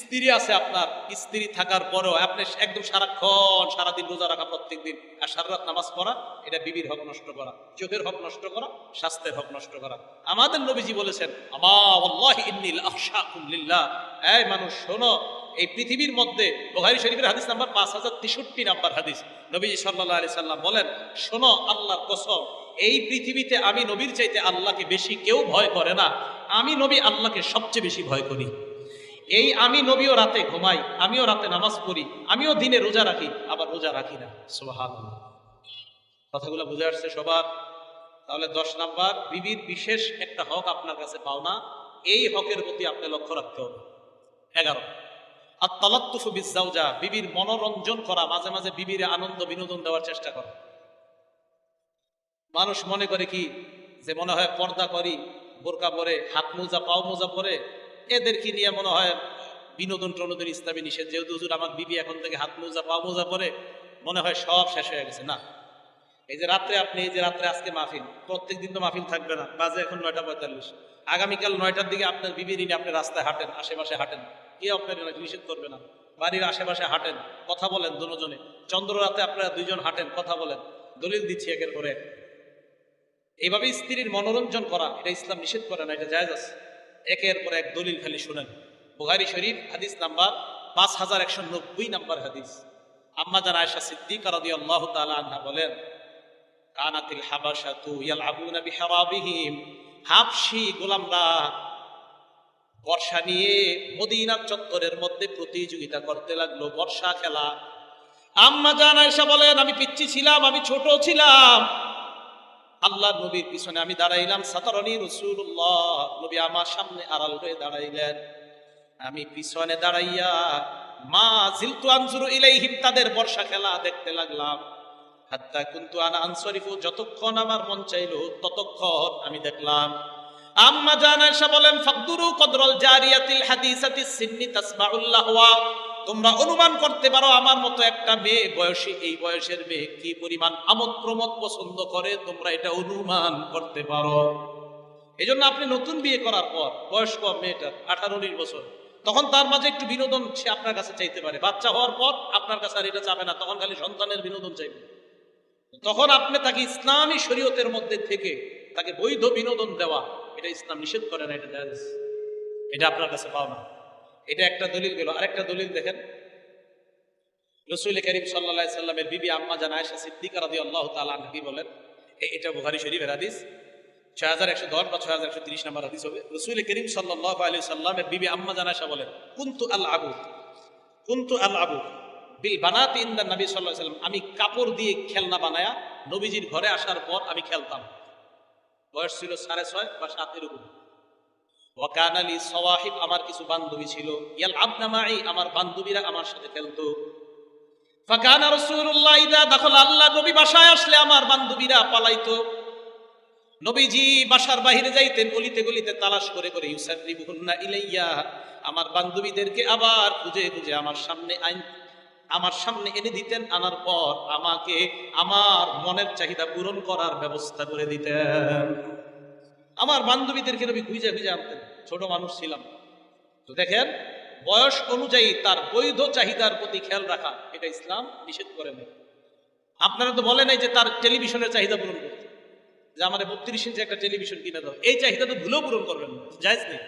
স্ত্রী আছে আপনার, স্ত্রী থাকার পরেও আপনি একদম সারাক্ষণ সারাদিন রোজা রাখা, প্রত্যেক দিন আর সারা রাত নামাজ পড়া, এটা বিবির হক নষ্ট করা, চোখের হক নষ্ট করা, স্বাস্থ্যের হক নষ্ট করা। আমাদের নবীজি বলেছেন, আমা ওয়াল্লাহি ইন্নী লাআখশাকুম লিল্লাহ, এই মানুষ শোনো, এই পৃথিবীর মধ্যে, বুখারী শরীফের হাদিস নাম্বার 5063 নাম্বার হাদিস, নবীজি সাল্লাল্লাহু আলাইহি সাল্লাম বলেন, শোনো আল্লাহর কসম, এই পৃথিবীতে আমি নবীর চাইতে আল্লাহকে বেশি কেউ ভয় করে না, আমি নবী আল্লাহকে সবচেয়ে বেশি ভয় করি। এই আমি নবীও রাতে ঘুমাই, আমিও রাতে নামাজ পড়ি, আমিও দিনে রোজা রাখি, আবার রোজা রাখি না। সুবহানাল্লাহ। কথাগুলো বুঝে আসছে সবার? তাহলে 10 নাম্বার, বিবির বিশেষ একটা হক আপনার কাছে পাওনা, এই হকের প্রতি আপনি লক্ষ্য রাখতে হবে। 11, আত-তালাত্তুফু বিজ-জাওজা, বিবির মনোরঞ্জন করা, মাঝে মাঝে বিবির আনন্দ বিনোদন দেওয়ার চেষ্টা করা। মানুষ মনে করে কি যে মনে হয় পর্দা করি, বোরকা পরে, হাত মোজা পাও মোজা পরে, এদেরকে নিয়ে মনে হয় বিনোদন টনোদন ইসলামী নিষেধ, যেহেতু হুজুর আমার বিবি এখন থেকে হাত মোজা পাও মোজা পরে, মনে হয় সব শেষ হয়ে গেছে। না, এই যে রাত্রে আপনি, এই যে রাত্রে আজকে মাহফিল, প্রত্যেক দিন তো মাহফিল থাকবে না, বাজে এখন 9টা 45, আগামীকাল 9টার দিকে আপনার বিবি নিয়ে আপনি রাস্তায় হাঁটেন, আশেপাশে হাঁটেন, কে আপনার নিষেধ করবে না? বাড়ির আশেপাশে হাঁটেন, কথা বলেন দুজনে, চন্দ্র রাতে আপনারা দুইজন হাঁটেন, কথা বলেন, দলিল দিচ্ছি একের পরে এক। এইভাবে স্ত্রীর মনোরঞ্জন করা, এটা ইসলাম নিষেধ করে না, এটা জায়েজ আছে। একের পর এক দলিল খালি শুনেন। বুখারী শরীফ হাদিস নাম্বার 5190 নাম্বার হাদিস, আম্মা জান আয়েশা সিদ্দিকা রাদিয়াল্লাহু তাআলা আনহা বলেন, কানাতিল হাবাশাতু ইয়ালআবুনা বিহারাবিহিম, হাবশী গোলামরা বর্ষা নিয়ে মদিনার চত্বরের মধ্যে প্রতিযোগিতা করতে লাগলো, বর্ষা খেলা। আম্মা জান আয়েশা বলেন, আমি পিচ্চি ছিলাম, আমি ছোট ছিলাম, আল্লাহর নবীর পিছনে আমি দাঁড়াইলাম, সাতারানি রাসূলুল্লাহ, নবী আমার সামনে আড়াল হয়ে দাঁড়াইলেন, আমি পিছনে দাঁড়াইয়া মা জিলতু আনজুরু ইলাইহিম, তাদের বর্ষা খেলা দেখতে লাগলাম, হাত্তা কুনতু আনা আনসারিফু, যতক্ষণ আমার মন চাইলো ততক্ষণ আমি দেখলাম। আম্মা জান আয়েশা বলেন, ফাকদুরু কদরাল জারিয়াতিল হাদিসাতিস সিন্নি তাসমাউল লাহওয়া, তোমরা অনুমান করতে পারো আমার মতো একটা মেয়ে বয়সী, এই বয়সের মেয়ে কি পরিমাণ আমোদ প্রমোদ পছন্দ করে, তোমরা এটা অনুমান করতে পারো। এই জন্য আপনি নতুন বিয়ে করার পর, বয়স কম মেয়েটার 18-19 বছর, তখন তার মাঝে একটু বিনোদন সে আপনার কাছে চাইতে পারে। বাচ্চা হওয়ার পর আপনার কাছে আর এটা চাবে না, তখন খালি সন্তানের বিনোদন চাইবে। তখন আপনি তাকে ইসলামী শরীয়তের মধ্যে থেকে তাকে বৈধ বিনোদন দেওয়া, এটা ইসলাম নিষেধ করে না, এটা জায়েজ, এটা আপনার কাছে পাও না। এটা একটা দলিল গেল। আরেকটা দলিল দেখেন, রাসূল করিম সাল্লাল্লাহু আলাইহি সাল্লামের বিবি আম্মা জান আয়েশা সিদ্দিকা রাদিয়াল্লাহু তাআলা আনহা কি বলেন, এটা বুখারী শরীফের হাদিস 6110 বা 6130 নম্বর হাদিস হবে। রাসূল করিম সাল্লাল্লাহু আলাইহি সাল্লামের বিবি আম্মা জান আয়েশা বলেন, কুনতু আলআবু বিল বানাতি ইনদা নবী সাল্লাল্লাহু আলাইহি সাল্লাম, আমি কাপড় দিয়ে খেলনা বানায়া নবীজির ঘরে আসার পর আমি খেলতাম। বয়স ছিল 6.5 বা 7 এরকম। ওয়া কানা লি সাওয়াহিব, আমার কিছু বান্ধবী ছিল, ইয়ালআবনা মাই, আমার বান্ধবীরা আমার সাথে খেলতো। ফাকানা রাসূলুল্লাহ ইযা দাখালা, আল্লাহ নবী বাসায় আসলে আমার বান্ধবীরা পালাইতো। নবীজি বাসার বাইরে যাইতেন, গলিতে গলিতে তালাশ করে করে, ইউসাররিবুহুন্না ইলাইয়া, আমার বান্ধবীদেরকে আবার খুঁজে খুঁজে আমার সামনে এনে দিতেন, আনার পর আমাকে আমার মনের চাহিদা পূরণ করার ব্যবস্থা করে দিতেন। আমার বান্ধবীদেরকে নবী খুঁজে খুঁজে আনতেন, ছোট মানুষ ছিলাম। তো দেখেন, বয়স অনুযায়ী তার বৈধ চাহিদার প্রতি খেয়াল রাখা, এটা ইসলাম নিষেধ করে না। আপনারা তো বলে নাই যে তার টেলিভিশনের চাহিদা পূরণ করতে, যে আমাদের 32 ইঞ্চি একটা টেলিভিশন কিনে দাও, এই চাহিদা তো ভুলেও পূরণ করবেন না, জায়েজ নেই।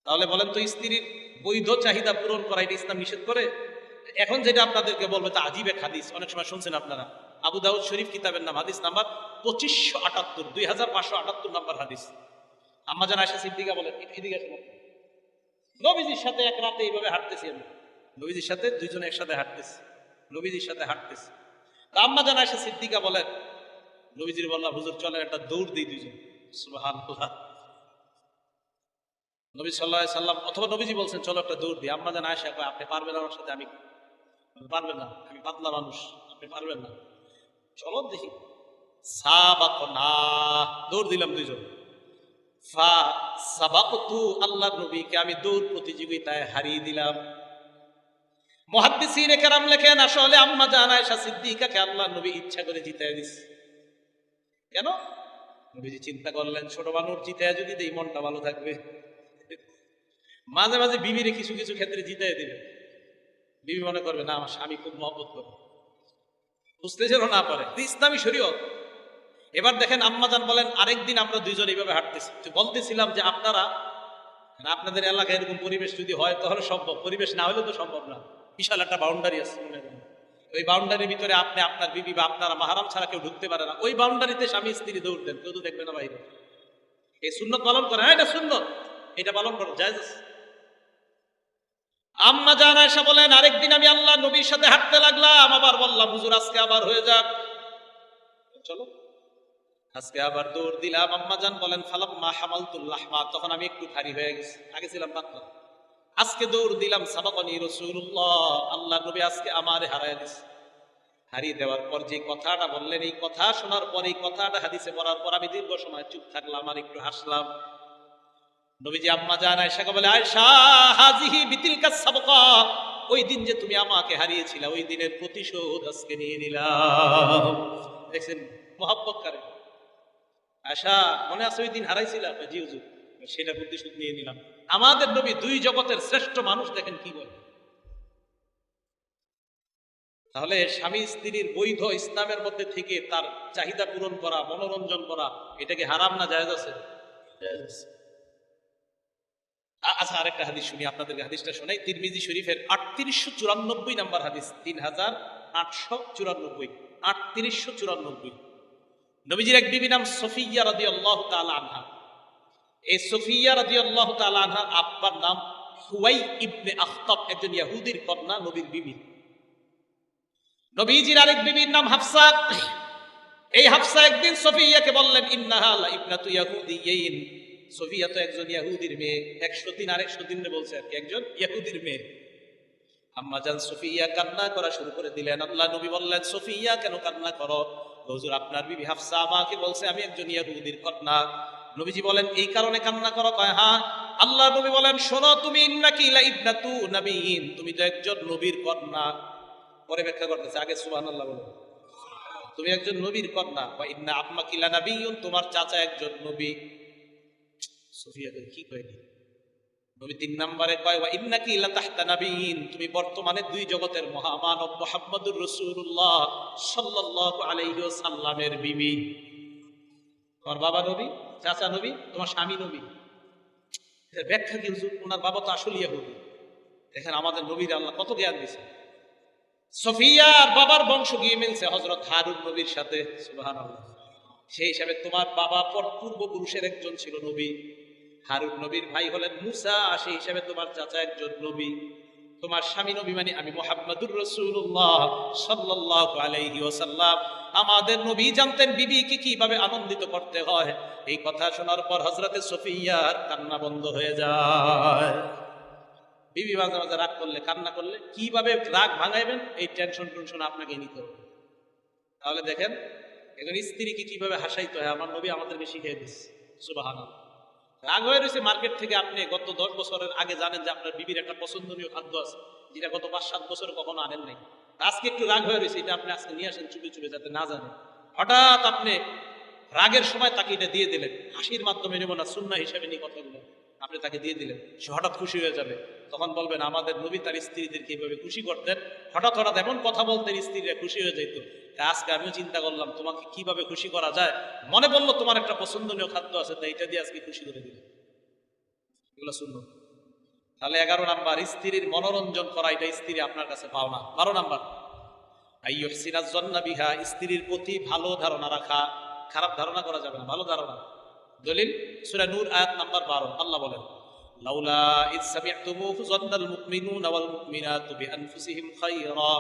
তাহলে বলেন তো, স্ত্রীর বৈধ চাহিদা পূরণ করা এটা ইসলাম নিষেধ করে? এখন যেটা আপনাদেরকে বলবে তা আজীব এক হাদিস, অনেক সময় শুনছেন আপনারা, আবু দাউদ শরীফ কিতাবের নাম, হাদিস নাম্বার 2578, 2578 নাম্বার হাদিস। আম্মা জান আয়েশা সিদ্দিকা বলেন, এদিকে আসুন, নবীজির সাথে এক রাতে এইভাবে হাঁটতেছি আমি, নবীজির সাথে দুইজনে একসাথে হাঁটতেছি, নবীজির সাথে হাঁটতেছি। আম্মা জান আয়েশা সিদ্দিকা বলেন, নবীজির বললাম, হুজুর চলেন একটা দৌড় দিই দুইজন। সুবহানাল্লাহ। নবী সাল্লাল্লাহু আলাইহি সাল্লাম অথবা নবীজি বলছেন চলো একটা দৌড় দিই। আম্মা জান আয়েশা কয়, আপনি পারবেন আমার সাথে? আমি পারবেন না, আমি পাতলা মানুষ, আপনি পারবেন না, চলো দেখি। সাবাকনা, দৌড় দিলাম দুইজন। ফা সাবাকতু, আল্লাহর নবীকে আমি দৌড় প্রতিযোগিতায় হারিয়ে দিলাম। মুহাদ্দিসিনে কেরাম লেখেন আসলে আম্মা জান আয়েশা সিদ্দিকাকে আল্লাহর নবী ইচ্ছা করে জিতায় দিছে। কেন? নবীজি চিন্তা করলেন ছোট মানুষ জিতায় যদি দেই মনটা ভালো থাকবে, মাঝে মাঝে বিবিরে কিছু কিছু ক্ষেত্রে জিতায় দিবে, বিবি মনে করবে না আমার স্বামী খুব মহব্বত করে, বুঝতে যেন না পারে ইসলামী শরীয়ত। এবার দেখেন আম্মাজান বলেন আরেকদিন আমরা দুইজন এইভাবে হাঁটতেছি, বলতেছিলাম যে আপনাদের এলাকায় এরকম পরিবেশ যদি হয় তাহলে সম্ভব, পরিবেশ না হলে তো সম্ভব না। বিশাল একটা বাউন্ডারি আছে, ওই বাউন্ডারির ভিতরে আপনি আপনার বিবি বা আপনারা মাহারাম ছাড়া কেউ ঢুকতে পারে না। ওই বাউন্ডারিতে স্বামী স্ত্রী দৌড়তেন, কেউ তো দেখবে না বাইরে। এই সুন্নত পালন করে, হ্যাঁ এটা সুন্নত, এটা পালন করো জায়েজ আছে। আম্মা জান আয়েশা বলেন আরেকদিন আমি আল্লাহ নবীর সাথে হাঁটতে লাগলাম, আবার বললাম হুজুর আজকে আবার হয়ে যাক, চলো আজকে আবার দৌড় দিলাম। আম্মা জান বলেন ফালাম্মা হামালতুল লাহমা, তখন আমি একটু ভারী হয়ে গেছি, আগে ছিলাম পাতলা, আজকে দৌড় দিলাম। সাবাকানি রাসূলুল্লাহ, আল্লাহ নবী আজকে আমারে হারায় দিছে। হারিয়ে দেওয়ার পর যে কথাটা বললেন, এই কথা শোনার পর, এই কথাটা হাদিসে পড়ার পর আমি দীর্ঘ সময় চুপ থাকলাম আর একটু হাসলাম। নবীজি আম্মা জান আয়েশাকে বলে আয়েশা হাজিহি বিতিলকা সাবকা, ওই দিন যে তুমি আমাকে হারিয়েছিলা ওই দিনের প্রতিশোধ আজকে নিয়ে নিলাম। দেখছেন মহব্বত করে। আয়েশা মনে আছে ওই দিন হারাইছিলা? জি হুজুর, সেটা প্রতিশোধ নিয়ে নিলাম। আমাদের নবী দুই জগতের শ্রেষ্ঠ মানুষ, দেখেন কি বলে। তাহলে স্বামী স্ত্রীর বৈধ ইসলামের মধ্যে থেকে তার চাহিদা পূরণ করা, মনোরঞ্জন করা, এটা কি হারাম না জায়েজ আছে? আচ্ছা আরেকটা হাদিস শুনি আপনাদেরকে, হাদিসটা শোনাই। তিরমিজি শরীফের 3894 নম্বর হাদিস, 3894, 3894। নবীজির এক বিবি নাম সফিয়া রাদিয়াল্লাহু তাআলা আনহা। এই সফিয়া রাদিয়াল্লাহু তাআলা আনহার আব্বার নাম হুয়াই ইবনে আখতাব, একজন ইহুদির কন্যা, নবীর বিবি। নবীজির আরেক বিবির নাম হাফসা। এই হাফসা একদিন সফিয়াকে বললেন ইন্নাহা লা ইবনাতু ইয়াহুদিয়্যিন, সফিয়া তো একজন ইহুদির মেয়ে। 100 দিন আর 100 দিন বলছে আর কি, একজন ইহুদির মেয়ে। আম্মা জান সফিয়া কান্না করা শুরু করে দিলেন। আল্লাহ নবী বললেন সফিয়া কেন কান্না করো? হুজুর আপনার বিবি হাফসা আমাকে বলছে আমি একজন ইহুদির কন্যা। নবীজি বলেন এই কারণে কান্না করো? কয় হ্যাঁ। আল্লাহ নবী বলেন শোনো, তুমি ইন্নাকি লা ইবনাতু নাবিয়্যিন, তুমি তো একজন নবীর কন্যা। পরে ব্যাখ্যা করতেছে, আগে সুবহানাল্লাহ বলো। তুমি একজন নবীর কন্যা। বা ইন্না আম্মাকি লা নাবিয়্যুন, তোমার চাচা একজন নবী। সুফিয়াকে কি কয়নি? নবী 3 নম্বরে কয় ওয়া ইন্নাকি লা তাহতা নাবিয়্যিন, তুমি বর্তমানে দুই জগতের মহামানব মুহাম্মদুর রাসূলুল্লাহ সাল্লাল্লাহু আলাইহি ওয়াসাল্লামের বিবি। তোমার বাবা নবী, চাচা নবী, তোমার স্বামী নবী। এর ব্যাখ্যা কি হুজুর? ওনার বাবা তো আসলে ইহুদি। দেখেন আমাদের নবীর আল্লাহ কত জ্ঞান দিয়েছে। সফিয়ার বাবার বংশ গিয়ে মিলছে হযরত হারুন নবীর সাথে, সুবহানাল্লাহ। সেই হিসাবে তোমার বাবা পূর্বপুরুষের একজন ছিল নবী। হারুন নবীর ভাই হলেন মুসা, সেই হিসাবে তোমার চাচা একজন নবী। তোমার স্বামী নবী মানে আমি মুহাম্মদুর রাসূলুল্লাহ সাল্লাল্লাহু আলাইহি ওয়াসাল্লাম। আমাদের নবী জানতেন বিবিকে কিভাবে আনন্দিত করতে হয়। এই কথা শোনার পর হযরতে সফিয়ার কান্না বন্ধ হয়ে যায়। বিবি মাঝে মাঝে রাগ করলে, কান্না করলে কিভাবে রাগ ভাঙাইবেন এই টেনশন আপনাকে নিতে হবে। তাহলে দেখেন একজন স্ত্রীকে কিভাবে হাসাইতে হয় আমার নবী আমাদেরকে শিখিয়ে দিচ্ছে, সুবহানাল্লাহ। রাগ হয়ে রয়েছে মার্কেট থেকে, আপনি গত 10 বছরের আগে জানেন যে আপনার বিবির একটা পছন্দনীয় খাদ্য আছে যেটা গত 5-7 বছর কখনো আনেন নাই। আজকে একটু রাগ হয়ে রয়েছে, এটা আপনি আজকে নিয়ে আসেন চুপে চুপে, যাতে না জানেন। হঠাৎ আপনি রাগের সময় তাকে এটা দিয়ে দিলেন, হাসির মাধ্যমে নেব না, সুন্নাহ হিসেবে নিয়ে কথাগুলো আপনি তাকে দিয়ে দিলেন, সে হঠাৎ খুশি হয়ে যাবে। তখন বলবেন আমাদের নবী তার স্ত্রীদেরকে এইভাবে খুশি করতেন, হঠাৎ হঠাৎ এমন কথা বলতেন স্ত্রীরা খুশি হয়ে যেত। আজকে আমিও চিন্তা করলাম তোমাকে কিভাবে খুশি করা যায়, মনে বললো তোমার একটা পছন্দনীয় খাদ্য আছে, তাই এটা দিয়ে আজকে খুশি করে দিল। এগুলো শুনলো। তাহলে 11 নাম্বার, স্ত্রীর মনোরঞ্জন করা, এটা স্ত্রী আপনার কাছে পাওনা। 12 নাম্বার আইয়ুহসিনাজ জান্না বিহা, স্ত্রীর প্রতি ভালো ধারণা রাখা, খারাপ ধারণা করা যাবে না, ভালো ধারণা। দলিল সূরা নূর আয়াত নাম্বার 12, আল্লাহ বলেন লাউলা ইজ সামি'তুমুহু যান্নাল মুমিনুনা ওয়াল মুমিনাতু বিআনফুসিহিম খায়রা।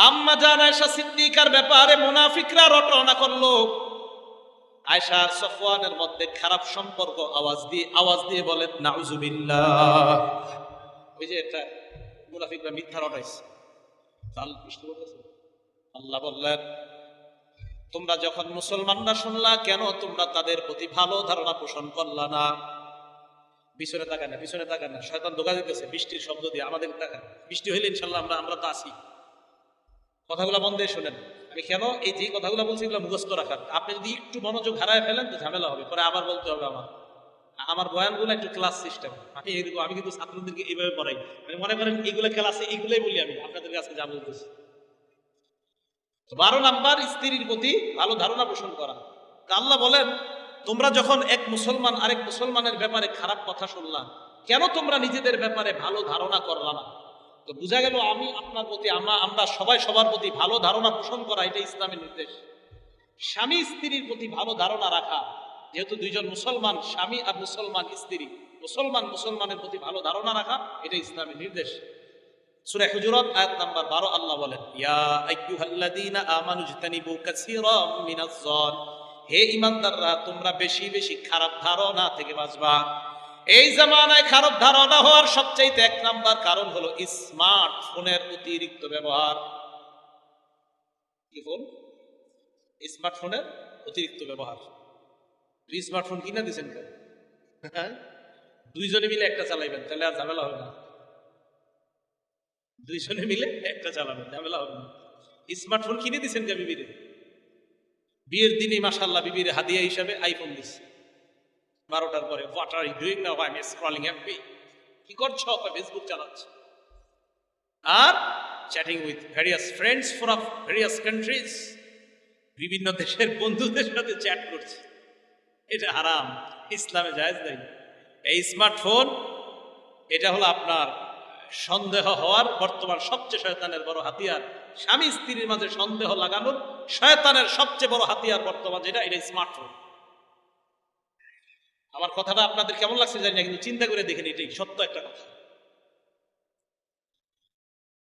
আম্মা জান আয়েশা সিদ্দিকার ব্যাপারে মুনাফিকরা রটনা করলো। আয়েশা আর সফওয়ানের মধ্যে খারাপ সম্পর্ক আওয়াজ দিয়ে বলেন নাউজুবিল্লাহ। ওই যে এটা মুনাফিকরা মিথ্যা রটাইছে। আল্লাহ বললেন তোমরা যখন মুসলমানরা শুনলা, কেন তোমরা তাদের প্রতি ভালো ধারণা পোষণ করলা না? পিছনে তাকান না, পিছনে তাকান না, শয়তান ধোঁকা দিতেছে বৃষ্টির শব্দ দিয়ে। আমাদের তাকান, বৃষ্টি হইলে ইনশাল্লাহ আমরা তো আসি। কথাগুলো মন দিয়ে শোনেন। আমি কেন এই যে কথাগুলো বলছি এগুলো মুখস্থ রাখার। আপনি যদি একটু মনোযোগ হারায় ফেলেন তো ঝামেলা হবে, পরে আবার বলতে হবে। আমার বয়ানগুলো একটু ক্লাস সিস্টেম। আমি কিন্তু ছাত্রদেরকে এইভাবে পড়াই, মানে মনে করেন এইগুলো ক্লাসে এইগুলোই বলি আমি আপনাদের কাছে যা বলতেছি। 12 নাম্বার, স্ত্রীর প্রতি ভালো ধারণা পোষণ করা। আল্লাহ বলেন, তোমরা যখন এক মুসলমান আরেক মুসলমানের ব্যাপারে খারাপ কথা শুনলাম, কেন তোমরা নিজেদের ব্যাপারে ভালো ধারণা করলা না? তো বোঝা গেল আমি আপনার প্রতি, আমরা সবাই সবার প্রতি ভালো ধারণা পোষণ করা, এটা ইসলামের নির্দেশ। স্বামী স্ত্রীর প্রতি ভালো ধারণা রাখা, যেহেতু দুইজন মুসলমান, স্বামী আর মুসলমান স্ত্রী, মুসলমানের প্রতি ভালো ধারণা রাখা, এটা ইসলামের নির্দেশ। সূরা হুজুরাত আয়াত নাম্বার 12 আল্লাহ বলেন, ইয়া আইয়ুহাল্লাযীনা আমানু ইজতানিবু কাসীরাম মিনাজ-যন, হে ঈমানদাররা তোমরা বেশি বেশি খারাপ ধারণা থেকে বাঁচবা। এই জামানায় খারাপ ধারণা হওয়ার সবচেয়ে এক নাম্বার কারণ হলো স্মার্টফোনের অতিরিক্ত ব্যবহার। কি ফোন? স্মার্টফোনের অতিরিক্ত ব্যবহার। দুই স্মার্টফোন কিনে দিয়েছেন কেন? দুইজনে মিলে একটা চালাইবেন, তাহলে আর ঝামেলা হবে না। দুইজনে মিলে একটা চালাবেন, ঝামেলা হবে না। স্মার্টফোন কিনে দিয়েছেন কে বিবিরে? বিয়ের দিনে মাশাআল্লাহ বিবির হাদিয়া হিসাবে আইফোন দিচ্ছে। 12টার পরে, what are you doing now? I am scrolling FB. কি করছো? ফেসবুক চালাচ্ছে। আর chatting with various friends from various countries, বিভিন্ন দেশের বন্ধুদের সাথে চ্যাট করছে। এটা হারাম, ইসলামে জায়েজ নাই। এই স্মার্টফোন, এটা হলো আপনার সন্দেহ হওয়ার বর্তমান সবচেয়ে শয়তানের বড় হাতিয়ার। স্বামী স্ত্রীর মাঝে সন্দেহ লাগানোর শয়তানের সবচেয়ে বড় হাতিয়ার বর্তমান যেটা, এটা স্মার্টফোন। আমার কথাটা আপনাদের কেমন লাগছে জানি না, কিন্তু চিন্তা করে দেখেন, এটাই সত্য একটা কথা।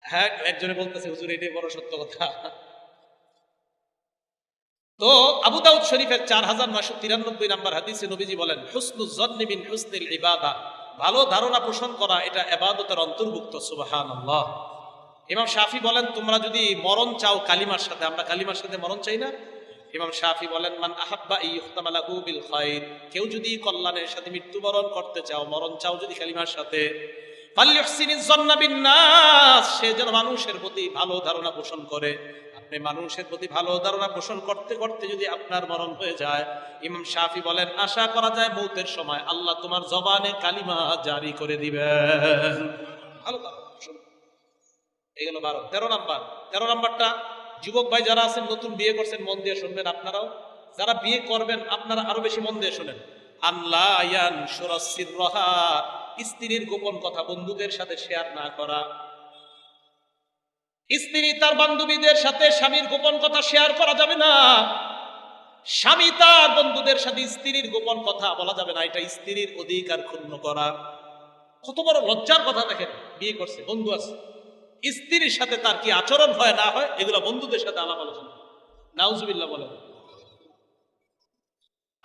হ্যাঁ, একজনে বলতেছে হুজুর এটাই বড় সত্য কথা। তো আবু দাউদ শরীফের 4993 নাম্বার হাদিসে নবীজি বলেন, হুসনুজ জন্নি মিন হুসনিল ইবাদা, ভালো ধারণা পোষণ করা এটা ইবাদতের অন্তর্ভুক্ত। সুবহানাল্লাহ। ইমাম শাফি বলেন, তোমরা যদি মরণ চাও কালিমার সাথে, আমরা কালিমার সাথে মরণ চাই না? ইমাম শাফি বলেন, মান আহাব্বা ইয়ুখতামালাহু বিল খায়র, কেউ যদি কল্যাণের সাথে মৃত্যুবরণ করতে চাও, মরণ চাও যদি কালিমার সাথে, ফালইহসিনিজ জন্না বিন নাস, সে যেন মানুষের প্রতি ভালো ধারণা পোষণ করে। আপনি মানুষের প্রতি ভালো ধারণা পোষণ করতে করতে যদি আপনার মরণ হয়ে যায়, ইমাম শাফি বলেন আশা করা যায় মৌতের সময় আল্লাহ তোমার জবানে কালিমা জারি করে দিবেন। ভালো ধারণা পোষণ। এগুলো 12। 13 নাম্বারটা, যুবক ভাই যারা আছেন নতুন বিয়ে করছেন, মন দিয়ে শুনবেন। আপনারাও যারা বিয়ে করবেন আপনারা আরো বেশি মন দিয়ে শুনেন। আল্লাহ ইয়ানশুরা সিররাহা, স্ত্রীর গোপন কথা বন্ধুদের সাথে শেয়ার না করা। স্ত্রী তার বান্ধবীদের সাথে স্বামীর গোপন কথা শেয়ার করা যাবে না। স্বামী তার বন্ধুদের সাথে স্ত্রীর গোপন কথা বলা যাবে না। এটা স্ত্রীর অধিকার ক্ষুণ্ণ করা। কত বড় লজ্জার কথা দেখেন, বিয়ে করছে, বন্ধু আছে, স্ত্রীর সাথে তার কি আচরণ হয় না হয় এগুলো বন্ধুদের সাথে আলাপ আলোচনা। নাউজুবিল্লাহ বলেন।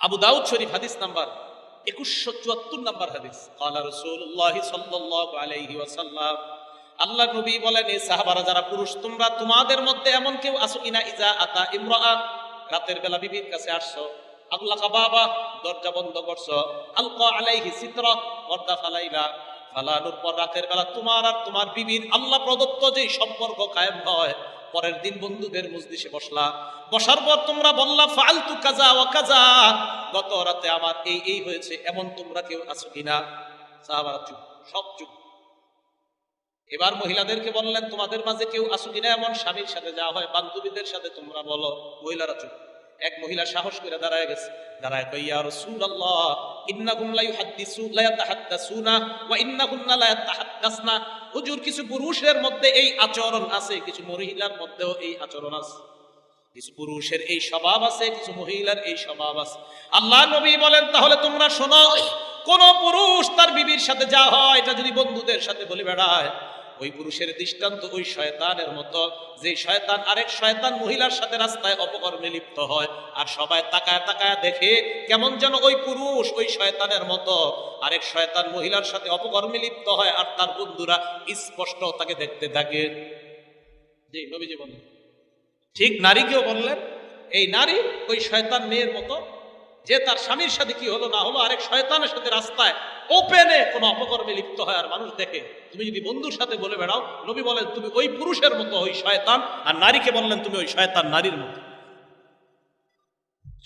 আবু দাউদ শরীফ হাদিস নাম্বার 2174 নাম্বার হাদিস, ক্বালা রাসূলুল্লাহ সাল্লাল্লাহু আলাইহি ওয়াসাল্লাম, আল্লাহর নবী বলেন, এই সাহাবারা যারা পুরুষ, তোমরা তোমাদের মধ্যে এমন কেউ আছো কিনা, ইজা আতা ইমরাআ, রাতের বেলা বিবির কাছে আসছো, আল্লাহ বাবা দরজা বন্ধ করছো, আলকা আলাইহি সিতরা, পর্দা ফালাইলা, ফালানোর পর রাতের বেলা তোমার আর তোমার বিবির আল্লাহ প্রদত্ত যে সম্পর্ক কায়েম হয়, পরের দিন বন্ধুদের মজলিসে বসলা, বসার পর তোমরা বললা ফালতু কাজা ওয়া কাজা, গত রাতে আমার এই এই হয়েছে, এমন তোমরা কেউ আছো কিনা? সাহাবারা চুপ, সব চুপ। এবার মহিলাদেরকে বললেন, তোমাদের মাঝে কেউ আছো কিনা এমন, স্বামীর সাথে যা হয় বান্ধবীদের সাথে তোমরা বলো। মহিলারা চুপ। এক মহিলা সাহস করে দাঁড়ায় গেছে, দাঁড়ায় কই, ইয়া রাসূলুল্লাহ ইন্নাকুম লা ইয়াতাহাদ্দাসুনা ওয়া ইন্নাকুন্না লা ইয়াতাহাদ্দাসনা, হুজুর কিছু পুরুষের মধ্যে এই আচরণ আছে, কিছু মহিলার মধ্যেও এই আচরণ আছে। কিছু পুরুষের এই স্বভাব আছে, কিছু মহিলার এই স্বভাব আছে। আল্লাহ নবী বলেন, তাহলে তোমরা শোনো, কোন পুরুষ তার বিবির সাথে যা হয় এটা যদি বন্ধুদের সাথে বলে বেড়ায়, ওই পুরুষের দৃষ্টান্ত ওই শয়তানের মতো, যে শয়তান আরেক শয়তান মহিলার সাথে রাস্তায় অপকর্মে লিপ্ত হয়, আর সবাই তাকায় তাকায় দেখে কেমন যেন ওই পুরুষ ওই শয়তানের মতো আরেক শয়তান মহিলার সাথে অপকর্মে লিপ্ত হয়, আর তার বন্ধুরা স্পষ্ট তাকে দেখতে থাকে। জি নবীজি বলেন। ঠিক নারীকেও বললেন, এই নারী ওই শয়তান মেয়ের মতো, যে তার স্বামীর সাথে কি হলো না হলো আরেক শয়তানের সাথে রাস্তায় ওপেনে কোনো অপকর্মে লিপ্ত হয় আর মানুষ দেখে, তুমি যদি বন্ধুর সাথে বলে বেড়াও, নবী বলেন তুমি ওই পুরুষের মতো ওই শয়তান, আর নারীকে বললেন তুমি ওই শয়তান নারীর মতো।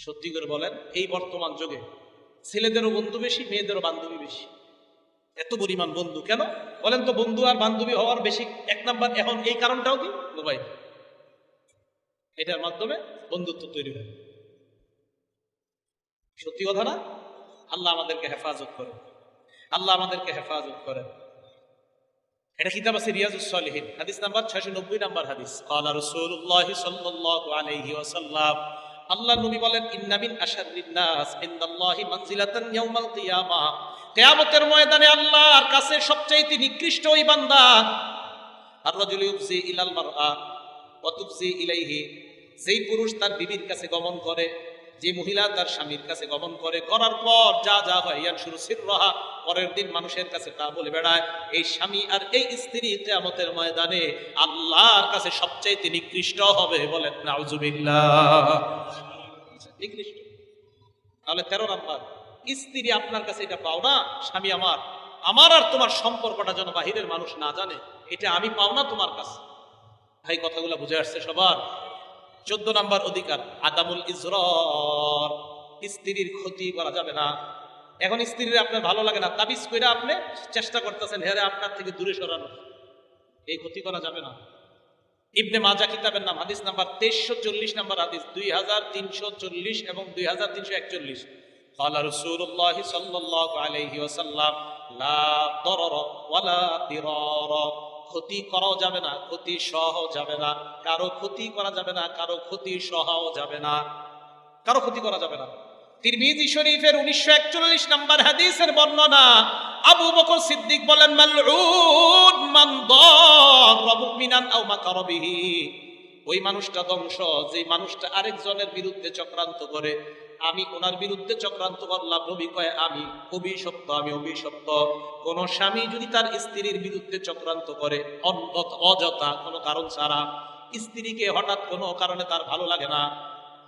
সত্যি করে বলেন, এই বর্তমান যুগে ছেলেদেরও বন্ধু বেশি, মেয়েদেরও বান্ধবী বেশি। এত পরিমাণ বন্ধু কেন বলেন তো? বন্ধু আর বান্ধবী হওয়ার বেশি এক নাম্বার এখন এই কারণটাও কি? মোবাইল। এটার মাধ্যমে বন্ধুত্ব তৈরি হয়। সত্যি কথা না? আল্লাহ আমাদেরকে হেফাজত করে, আল্লাহ আমাদেরকে হেফাজত করে। এটা কিতাব আছে রিয়াজুস সালিহিন, হাদিস নাম্বার 690 নাম্বার হাদিস। ক্বালা রাসূলুল্লাহ সাল্লাল্লাহু আলাইহি ওয়াসাল্লাম, আল্লাহ নবী বলেন, ইন্না মিন আশাররিন নাস ইনদাল্লাহি মানজিলাতান ইয়াউমাল কিয়ামাহ, কিয়ামতের ময়দানে আল্লাহর কাছে সবচেয়ে নিকৃষ্ট ওই বান্দা আর রাজুল ইউফজি ইলাল মারআ ওয়া তুফজি ইলাইহি, যেই পুরুষ তার বিবির কাছে গমন করে, যে মহিলা তার স্বামীর কাছে গমন করে, করার পর যা যা হয় ইয়ান শুরু সিররাহা, পরের দিন মানুষের কাছে তা বলে বেড়ায়, এই স্বামী আর এই স্ত্রী কিয়ামতের ময়দানে আল্লাহর কাছে সবচেয়ে নিকৃষ্ট হবে। বলেন নাউজুবিল্লাহ। নিকৃষ্ট। তাহলে 13 নাম্বার, স্ত্রী আপনার কাছে এটা পাও না, স্বামী আমার, আমার আর তোমার সম্পর্কটা যেন বাহিরের মানুষ না জানে, এটা আমি পাও না তোমার কাছে। ভাই কথাগুলো বুঝে আসছে সবার? 14 নাম্বার অধিকার, আদামুল ইজরার, স্ত্রীর ক্ষতি করা যাবে না। এখন স্ত্রীর আপনার ভালো লাগে না, তাবিজ করে আপনি চেষ্টা করতেছেন হেরে আপনার থেকে দূরে সরানো, এই ক্ষতি করা যাবে না। ইবনে মাজা কিতাবের নাম, হাদিস নাম্বার 2340 নাম্বার হাদিস, 2340 এবং 2341। ক্বালা রাসূলুল্লাহ সাল্লাল্লাহু আলাইহি ওয়াসাল্লাম, লা দারার ওয়ালা দিরার, ক্ষতি করাও যাবে না, ক্ষতি সহ যাবে না, কারো ক্ষতি করা যাবে না, কারো ক্ষতি সহও যাবে না, কারো ক্ষতি করা যাবে না। তিরমিজি শরীফের 1941 নাম্বার হাদিসের বর্ণনা, আবু বকর সিদ্দিক বলেন, মালউন মান দারা মুমিনান আও মাকারা বিহি, ওই মানুষটা ধ্বংস যে মানুষটা আরেকজনের বিরুদ্ধে চক্রান্ত করে। আমি ওনার বিরুদ্ধে চক্রান্ত করলাম, নবী কয় আমি অভিশপ্ত, আমি অভিশপ্ত। কোন স্বামী যদি তার স্ত্রীর বিরুদ্ধে চক্রান্ত করে অযথা কোনো কারণ ছাড়া, স্ত্রীকে হঠাৎ কোনো কারণে তার ভালো লাগে না,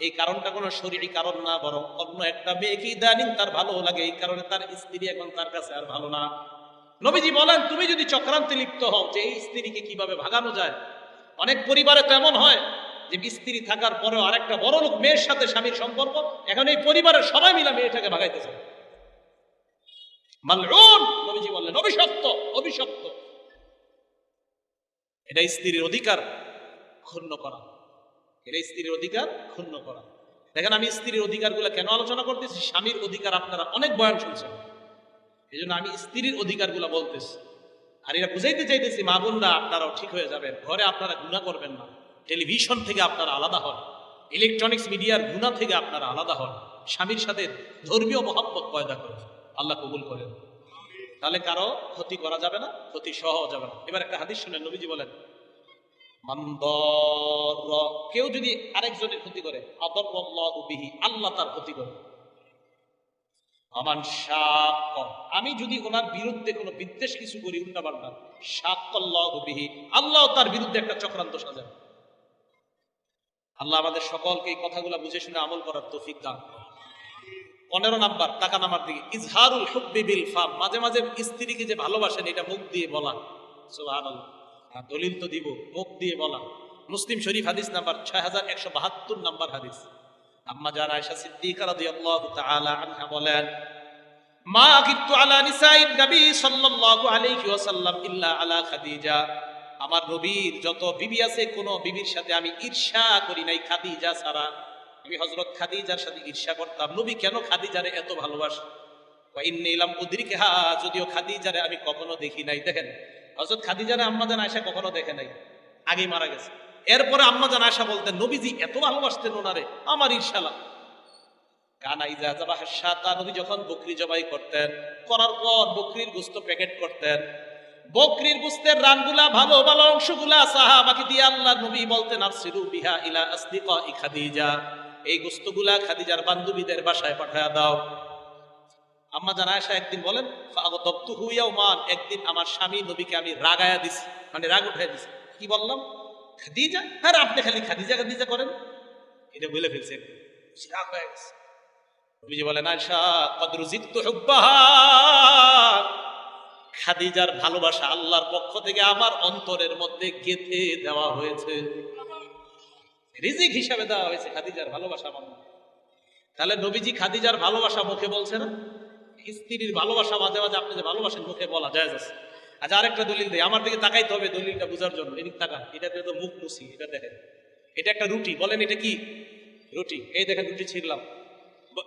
এই কারণটা কোনো শরীরী কারণ না, বরং অন্য একটা মেয়েকে ইদানিং তার ভালো লাগে, এই কারণে তার স্ত্রী এখন তার কাছে আর ভালো না। নবীজি বলেন, তুমি যদি চক্রান্তে লিপ্ত হও যে এই স্ত্রীকে কিভাবে ভাগানো যায়। অনেক পরিবারে তো এমন হয় যে স্ত্রী থাকার পরেও আরেকটা বড় লোক মেয়ের সাথে স্বামীর সম্পর্ক, এখন এই পরিবারের সবাই মিলে মেয়েটাকে ভাগাইতেছে। মালউন, নবীজি বললেন অভিশপ্ত, অভিশপ্ত। এটা স্ত্রীর অধিকার ক্ষুণ্ণ করা, এটা স্ত্রীর অধিকার ক্ষুণ্ণ করা। দেখেন আমি স্ত্রীর অধিকারগুলো কেন আলোচনা করতেছি, স্বামীর অধিকার আপনারা অনেক বয়ান শুনছেন, এই জন্য আমি স্ত্রীর অধিকারগুলো বলতেছি। আর এরা বুঝাইতে চাইতেছি, মা বোনরা আপনারাও ঠিক হয়ে যাবেন, ঘরে আপনারা গুনাহ করবেন না, টেলিভিশন থেকে আপনারা আলাদা হন, ইলেকট্রনিক্স মিডিয়ার গুনাহ থেকে আপনারা আলাদা হন, স্বামীর সাথে ধর্মীয় মহব্বত পয়দা করেন, আল্লাহ কবুল করেন। তাহলে কারো ক্ষতি করা যাবে না, ক্ষতি সহ যাবে না। এবার একটা হাদিস শুনেন, নবীজি বলেন, কেউ যদি আরেকজনের ক্ষতি করে, আদাররাল্লাহু বিহি, আল্লাহ তার ক্ষতি করে। আমান শাক্ক, আমি যদি ওনার বিরুদ্ধে কোনো বিদ্বেষ কিছু করি, উল্টা পাল্টা, শাক্কাল্লাহু বিহি, আল্লাহ তার বিরুদ্ধে একটা চক্রান্ত সাজান। আল্লাহ আমাদের সকলকে এই কথাগুলো বুঝে শুনে আমল করার তৌফিক দান। 15 নাম্বার, তাকান আমার দিকে, ইজহারুল হুব্বি বিল ফাম, মাঝে মাঝে স্ত্রীকে যে ভালোবাসেন এটা মুখ দিয়ে বলা। সুবহানাল্লাহ, দলিল তো দিব, মুখ দিয়ে বলা। মুসলিম শরীফ হাদিস নাম্বার 6172 নাম্বার হাদিস। আম্মা জান আয়েশা সিদ্দিকা রাদিয়াল্লাহু তাআলা আনহা বলেন, মা গিবতু আলা নিসাইন নবী সাল্লাল্লাহু আলাইহি ওয়াসাল্লাম ইল্লা আলা খাদিজা, আমার নবীর যত বিবি আছে কোন বিবির সাথে আমি ঈর্ষা করি নাই খাদিজা ছাড়া। আমি হযরত খাদিজার সাথে ঈর্ষা করতাম। নবী কেন খাদিজারে এত ভালোবাসেন? ওয়া ইন্নী লাম উদরিকহা, যদিও খাদিজারে আমি কখনো দেখি নাই। দেখেন হযরত খাদিজারে আম্মা জান আয়েশা কখনো দেখে নাই, আগেই মারা গেছে। এরপরে আম্মা জান আয়েশা বলতেন, নবীজি এত ভালোবাসতেন ওনারে, আমার ঈর্ষা লাগে। কানা ইজা যাবাহা শাতা, নবী যখন বকরি জবাই করতেন, করার পর বকরির গোশত প্যাকেট করতেন, বকরির গোশতের রানগুলা, ভালো ভালো অংশগুলা সাহাবাকে দিয়ে আল্লাহ নবী বলতেন, আরসিলু বিহা ইলা আসদিকাই খাদিজা, এই গোশতগুলা খাদিজার বান্ধবীদের বাসায় পাঠায়া দাও। আম্মা জান আয়েশা একদিন বলেন, ফাগতাবতুহু ইয়াওমান, একদিন আমার স্বামী নবীকে আমি রাগায়া দিছি, মানে রাগ উঠায় দিছি। কি বললাম? খাদিজা, আরে আপনি খালি খাদিজা খাদিজা করেন, এটা বলে ফেলছে, রাগ হয়ে গেছে। নবীজি বলেন, আয়েশা কদ রুজিকতু হুব্বাহা, খাদিজার ভালোবাসা আল্লাহর পক্ষ থেকে আমার অন্তরের মধ্যে গেঁথে দেওয়া হয়েছে, রিজিক হিসাবে দেওয়া হয়েছে খাদিজার ভালোবাসা আমার। তাহলে নবীজি খাদিজার ভালোবাসা মুখে বলছে না, স্ত্রীর ভালোবাসা মাঝে মাঝে আপনি যে ভালোবাসেন মুখে বলা জায়েজ আছে। আচ্ছা, আরেকটা দলিল দেয়, আমার দিকে তাকাইতে হবে দলিলটা বোঝার জন্য। এদিক তাকান, এটাতে তো মুখ মুছি, এটা দেখেন, এটা একটা রুটি, বলেন এটা কি রুটি? এই দেখেন রুটি ছিঁড়লাম।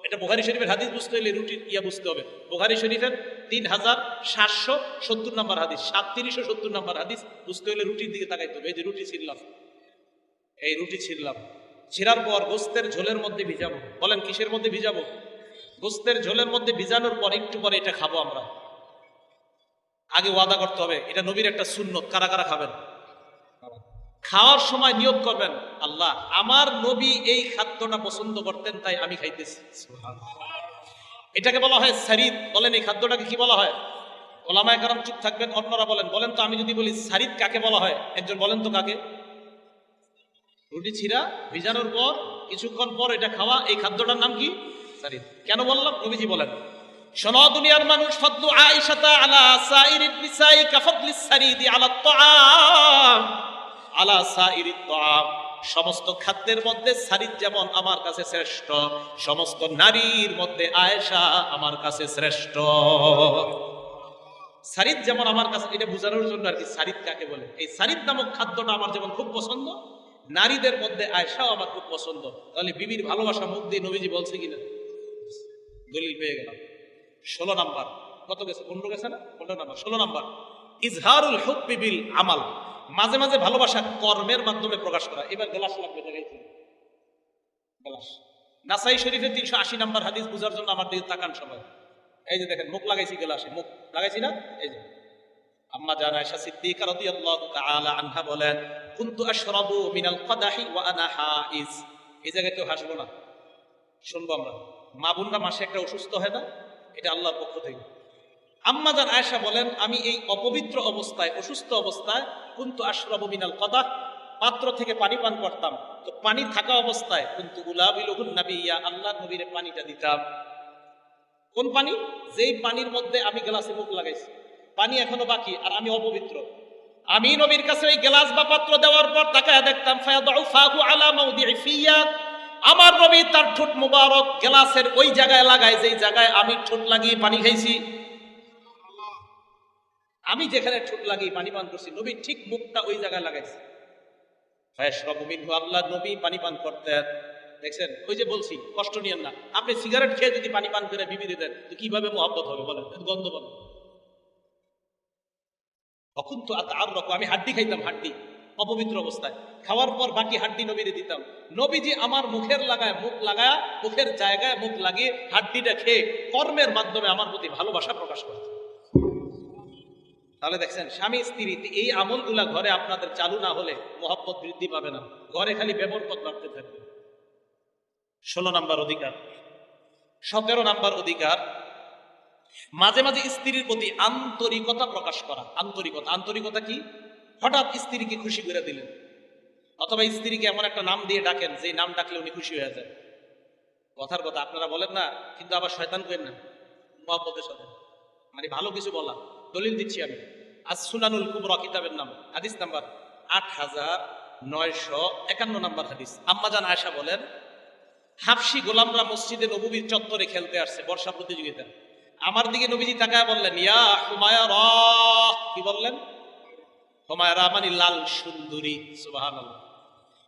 এটা বুখারী শরীফের হাদিস বুঝতে হলে রুটির ইয়া বুঝতে হবে। বুখারী শরীফের 3770 নম্বর হাদিস, 3770 নম্বর হাদিস বুঝতে হলে রুটির দিকে তাকাইতে হবে। এই যে রুটি ছিঁড়লাম, এই রুটি ছিঁড়লাম, ছিঁড়ার পর গোস্তের ঝোলের মধ্যে ভিজাবো। বলেন কিসের মধ্যে ভিজাবো? গোস্তের ঝোলের মধ্যে ভিজানোর পর একটু পরে এটা খাবো আমরা। আগে ওয়াদা করতে হবে, এটা নবীর একটা সুন্নত। কারা কারা খাবেন? খাওয়ার সময় নিয়ত করবেন, আল্লাহ আমার নবী এই খাদ্যটা পছন্দ করতেন তাই আমি খাইতেছি। এটাকে বলা হয় সারিদ। বলেন এই খাদ্যটাকে কি বলা হয়? ওলামায়ে কেরাম চুপ থাকবেন, অন্যরা বলেন। বলেন তো, আমি যদি বলি সারিদ কাকে বলা হয়, একজন বলেন তো কাকে? রুটি ছিঁড়া ভিজানোর পর কিছুক্ষণ পর এটা খাওয়া, এই খাদ্যটার নাম কি? সারিদ। কেন বললাম? নবীজি বলেন, শোনো দুনিয়ার মানুষ, ফাদলু আয়েশাতা আলা সাইরিন নিসাই কাফাদলিস সারিদি আলা তাআম আলা সাইরিত তাআম। সমস্ত খাদ্যের মধ্যে সারিদ যেমন আমার কাছে শ্রেষ্ঠ, সমস্ত নারীর মধ্যে আয়েশা আমার কাছে শ্রেষ্ঠ। সারিদ যেমন আমার কাছে, এটা বোঝানোর জন্য আর কি, সারিদ কাকে বলে। এই সারিদ নামক খাদ্যটা আমার যেমন খুব পছন্দ, নারীদের মধ্যে আয়েশাও আমার খুব পছন্দ। তাহলে বিবির ভালোবাসা মুখ দিয়ে নবীজি বলছে কিনা? দলিল পেয়ে গেলাম। 16 নাম্বার, কত গেছে? 15 গেছে না? 15 নাম্বার। 16 নাম্বার, ইজহারুল হুব্বি বিল আমাল। মাঝে মাঝে ভালোবাসা কর্মের মাধ্যমে প্রকাশ করা। এবার গ্লাস লাগবে, দেখাইছি গ্লাস। নাসাই শরীফের 380 নাম্বার হাদিস বুঝার জন্য আমার দিকে তাকান সবাই। এই যে দেখেন, মুখ লাগাইছি গ্লাসে, মুখ লাগাইছি না? এই যে আম্মা জান আয়েশা সিদ্দিকা রাদিয়াল্লাহু তাআলা আনহা বলেন, কুনতু আশরাবু মিনাল কাদাহি ওয়া আনা হাইজ। এই জায়গায় কেউ হাসবো না, শুনবো আমরা। মা বোনরা মাসে একটা অসুস্থ হয় না, এটা আল্লাহর পক্ষ থেকে। আম্মা জান আয়েশা বলেন, আমি এই অপবিত্র অবস্থায়, অসুস্থ অবস্থায়, কুনতু আশরাবু মিনাল কাদাহ, পাত্র থেকে পানি পান করতাম। তো পানি থাকা অবস্থায় কুনতু উলাবিলুহুন নাবিয়্যা, আল্লাহর নবীর পানিটা দিতাম। কোন পানি? যেই পানির মধ্যে আমি গ্লাসে মুখ লাগাইছি, পানি এখনো বাকি আর আমি অপবিত্র। আমি নবীর কাছে ওই গ্লাস বা পাত্র দেওয়ার পর তাকায় দেখতাম, ফায়াদউ ফাহু আলা মাউদি'i ফিয়া, আমার নবী তার ঠোঁট মুবারক গ্লাসের ওই জায়গায় লাগায় যেই জায়গায় আমি ঠোঁট লাগিয়ে পানি খাইছি। আমি যেখানে ঠোঁট লাগিয়ে পানি পান করছি, নবী ঠিক মুখটা ওই জায়গায় লাগাইছে। ফায়াশরাবু মিনহু, আল্লাহর নবী পানি পান করতেন। দেখছেন, ওই যে বলছি, কষ্ট নিয়েন না। আপনি সিগারেট খেয়ে যদি পানি পান করে বিবি দিতেন, তো কিভাবে মুহাব্বত হবে বলেন? গন্ধ পান। অকুন্ত আতাআররাকু, আমি হাড্ডি খাইতাম, হাড্ডি অপবিত্র অবস্থায়। খাওয়ার পর বাকি হাড্ডি নবীরে দিতাম। নবীজি আমার মুখের লাগায়, মুখ লাগায়, মুখের জায়গায় মুখ লাগিয়ে হাড্ডিটা খেয়ে কর্মের মাধ্যমে আমার প্রতি ভালোবাসা প্রকাশ করতেন। তাহলে দেখছেন, স্বামী স্ত্রী এই আমলগুলা ঘরে আপনাদের চালু না হলে মহব্বত বৃদ্ধি পাবে না, ঘরে খালি বেবরকত বাড়তে থাকবে। 16 নাম্বার অধিকার। 17 নাম্বার অধিকার, মাঝে মাঝে স্ত্রীর প্রতি আন্তরিকতা প্রকাশ করা। আন্তরিকতা, আন্তরিকতা কি? হঠাৎ স্ত্রীকে খুশি করে দিলেন, অথবা স্ত্রীকে এমন একটা নাম দিয়ে ডাকেন যে নাম ডাকলে উনি খুশি হয়ে যায়। কথার কথা আপনারা বলেন না, কিন্তু আবার শয়তান করেন না, মুহাব্বতের সাথে, মানে ভালো কিছু বলা। দলিল দিচ্ছি আমি, আস-সুনানুল কুবরা কিতাবের নাম, হাদিস নাম্বার 8951 নাম্বার হাদিস। আম্মা জান আয়েশা বলেন, হাবশি গোলামরা মসজিদে নববীর চত্বরে খেলতে আসছে, বর্ষা প্রতিযোগিতা। আমার দিকে নবীজি তাকায় বললেন, ইয়া হুমায়রা। কি বললেন? হুমায়রা মানে লাল সুন্দরী। সুবহানাল্লাহ।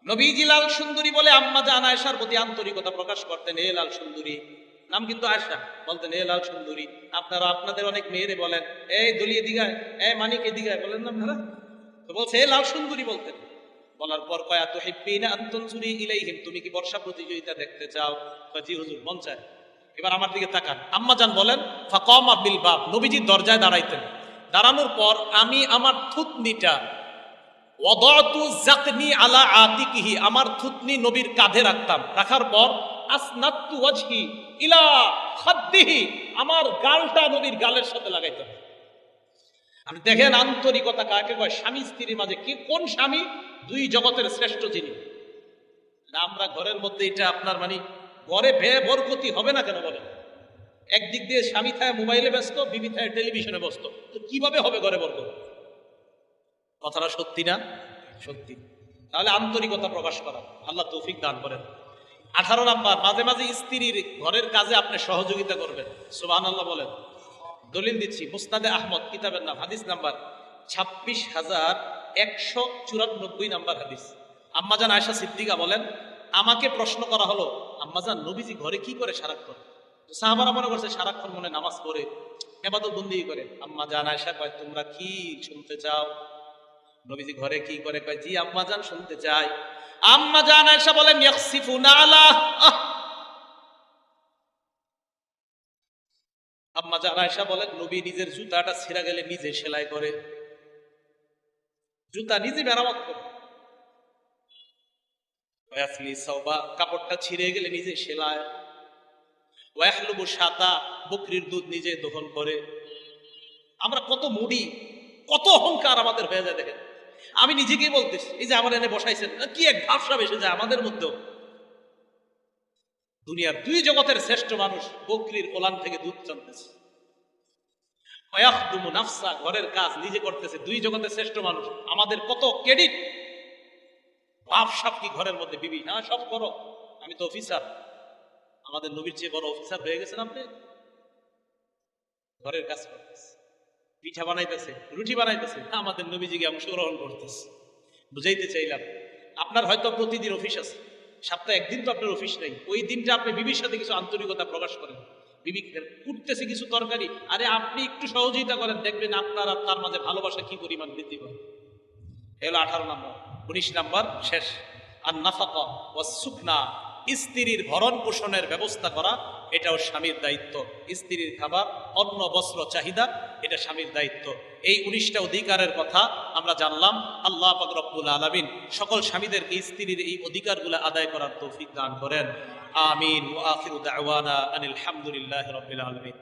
নবীজি লাল সুন্দরী বলে আম্মা জান আয়েশার প্রতি আন্তরিকতা প্রকাশ করতেন। এ লাল সুন্দরী, নাম কিন্তু আয়েশা, বলতেন এ লাল সুন্দরী। আপনারা আপনাদের অনেক মেয়েরে বলেন, এই দলিয়ে দিগায়, এই মানিক এদিগায়, বলেন না আপনারা? তো বলছে এ লাল সুন্দরী বলতেন। বলার পর কয়া তো হিব্বিনা আন তুনজুরি ইলাইহিম, তুমি কি বর্ষা প্রতিযোগিতা দেখতে চাও? জি হুজুর, মন চায়। এবার আমার দিকে তাকান। আম্মা জান বলেন, ফাকামা বিল বাব, নবীজি দরজায় দাঁড়াইতেন। দাঁড়ানোর পর আমি আমার থুতনিটা, ওয়াদাতু যাকনি আলা আতিকিহি, আমার থুতনি নবীর কাঁধে রাখতাম। রাখার পর আসনাতু ওয়াজহি ইলা খাদ্দিহি, আমার গালটা নবীর গালের সাথে লাগাইতাম। আপনি দেখেন আন্তরিকতা কাকে কয়? স্বামী স্ত্রীর মাঝে। কি কোন স্বামী? দুই জগতের শ্রেষ্ঠ যিনি, না আমরা ঘরের মধ্যে এটা আপনার মানে ঘরে বরকতি হবে না কেন বলেন? একদিক দিয়ে স্বামী থাকে মোবাইলে ব্যস্ত, বিবি থাকে টেলিভিশনে ব্যস্ত, তো কিভাবে হবে ঘরে বরকত? কথাটা সত্যি না? সত্যি। তাহলে আন্তরিকতা প্রকাশ করা, আল্লাহ তৌফিক দান করেন। 18 নাম্বার, মাঝে মাঝে স্ত্রীর ঘরের কাজে আপনি সহযোগিতা করবেন। সুবহানাল্লাহ বলেন। দলিল দিচ্ছি, মুসনাদে আহমদ কিতাবের নাম, হাদিস নাম্বার 26,194 নাম্বার হাদিস। আম্মাজান আয়েশা সিদ্দিকা বলেন, আমাকে প্রশ্ন করা হলো, আম্মাজান নবীজি ঘরে কি করে সারাক্ষণ? তো সাহাবারা মনে করছে সারাক্ষণ মনে নামাজ পড়ে ইবাদত বন্দেগী করে। আম্মাজান আয়েশা কয়, তোমরা কি শুনতে চাও নবীজি ঘরে কি করে? কয়, জি আম্মাজান শুনতে চাই। আম্মাজান আয়েশা বলেন, ইয়াখসিফুনা আলা, আম্মাজান আয়েশা বলেন, নবী নিজের জুতাটা ছিঁড়া গেলে নিজে সেলাই করে, জুতা নিজে মেরামত করে। ওয়াসলি সাওবা, কাপড়টা ছিঁড়ে গেলে নিজে সেলাই। ওয়াহলুবু শাতা, বকরির দুধ নিজে দহন করে। আমরা কত মুডি, কত অহংকার আমাদের হয়ে যায় দেখেন। আমি নিজেকেই বলতেছি, এই যে আমার এনে বসাইছেন, কি এক ভাবসাব এসে যায় আমাদের মধ্যেও। দুনিয়ার দুই জগতের শ্রেষ্ঠ মানুষ বকরির ওলান থেকে দুধ টানতেছে। ওয়াখদুমু নাফসা, ঘরের কাজ নিজে করতেছে, দুই জগতের শ্রেষ্ঠ মানুষ। আমাদের কত ক্রেডিট। ভাবসাব কি ঘরের মধ্যে, বিবি না সব করো, আমি তো অফিসার। আমাদের নবীর চেয়ে বড় অফিসার হয়ে গেছেন আপনি। ঘরের কাজ করতেছে, পিঠা বানাইতেছে, রুটি বানাইতেছে, আমাদের নবীজিকে অংশগ্রহণ করতেছে। বুঝাইতে চাইলাম, আপনার হয়তো প্রতিদিন অফিস আছে, সপ্তাহে একদিন তো আপনার অফিস নেই। ওই দিনটা আপনি বিবির সাথে কিছু আন্তরিকতা প্রকাশ করেন। বিবি উঠতেছে কিছু তরকারি, আরে আপনি একটু সহযোগিতা করেন, দেখবেন আপনার আর তার মাঝে ভালোবাসা কি পরিমাণ বৃদ্ধি পায়। এগুলো 18 নম্বর। 19 নম্বর শেষ, আর নাফাকা ওয়াস সুকনা, স্ত্রীর ভরণ পোষণের ব্যবস্থা করা, এটাও স্বামীর দায়িত্ব। স্ত্রীর খাবার, অন্ন, বস্ত্র চাহিদা, এটা স্বামীর দায়িত্ব। এই 19টা অধিকারের কথা আমরা জানলাম। আল্লাহ পাক রব্বুল আলামিন সকল স্বামীদেরকে স্ত্রীর এই অধিকারগুলো আদায় করার তৌফিক দান করেন। আমিন। ওয়া আখিরু দাওয়ানা আনিল হামদুলিল্লাহি রাব্বিল আলামিন।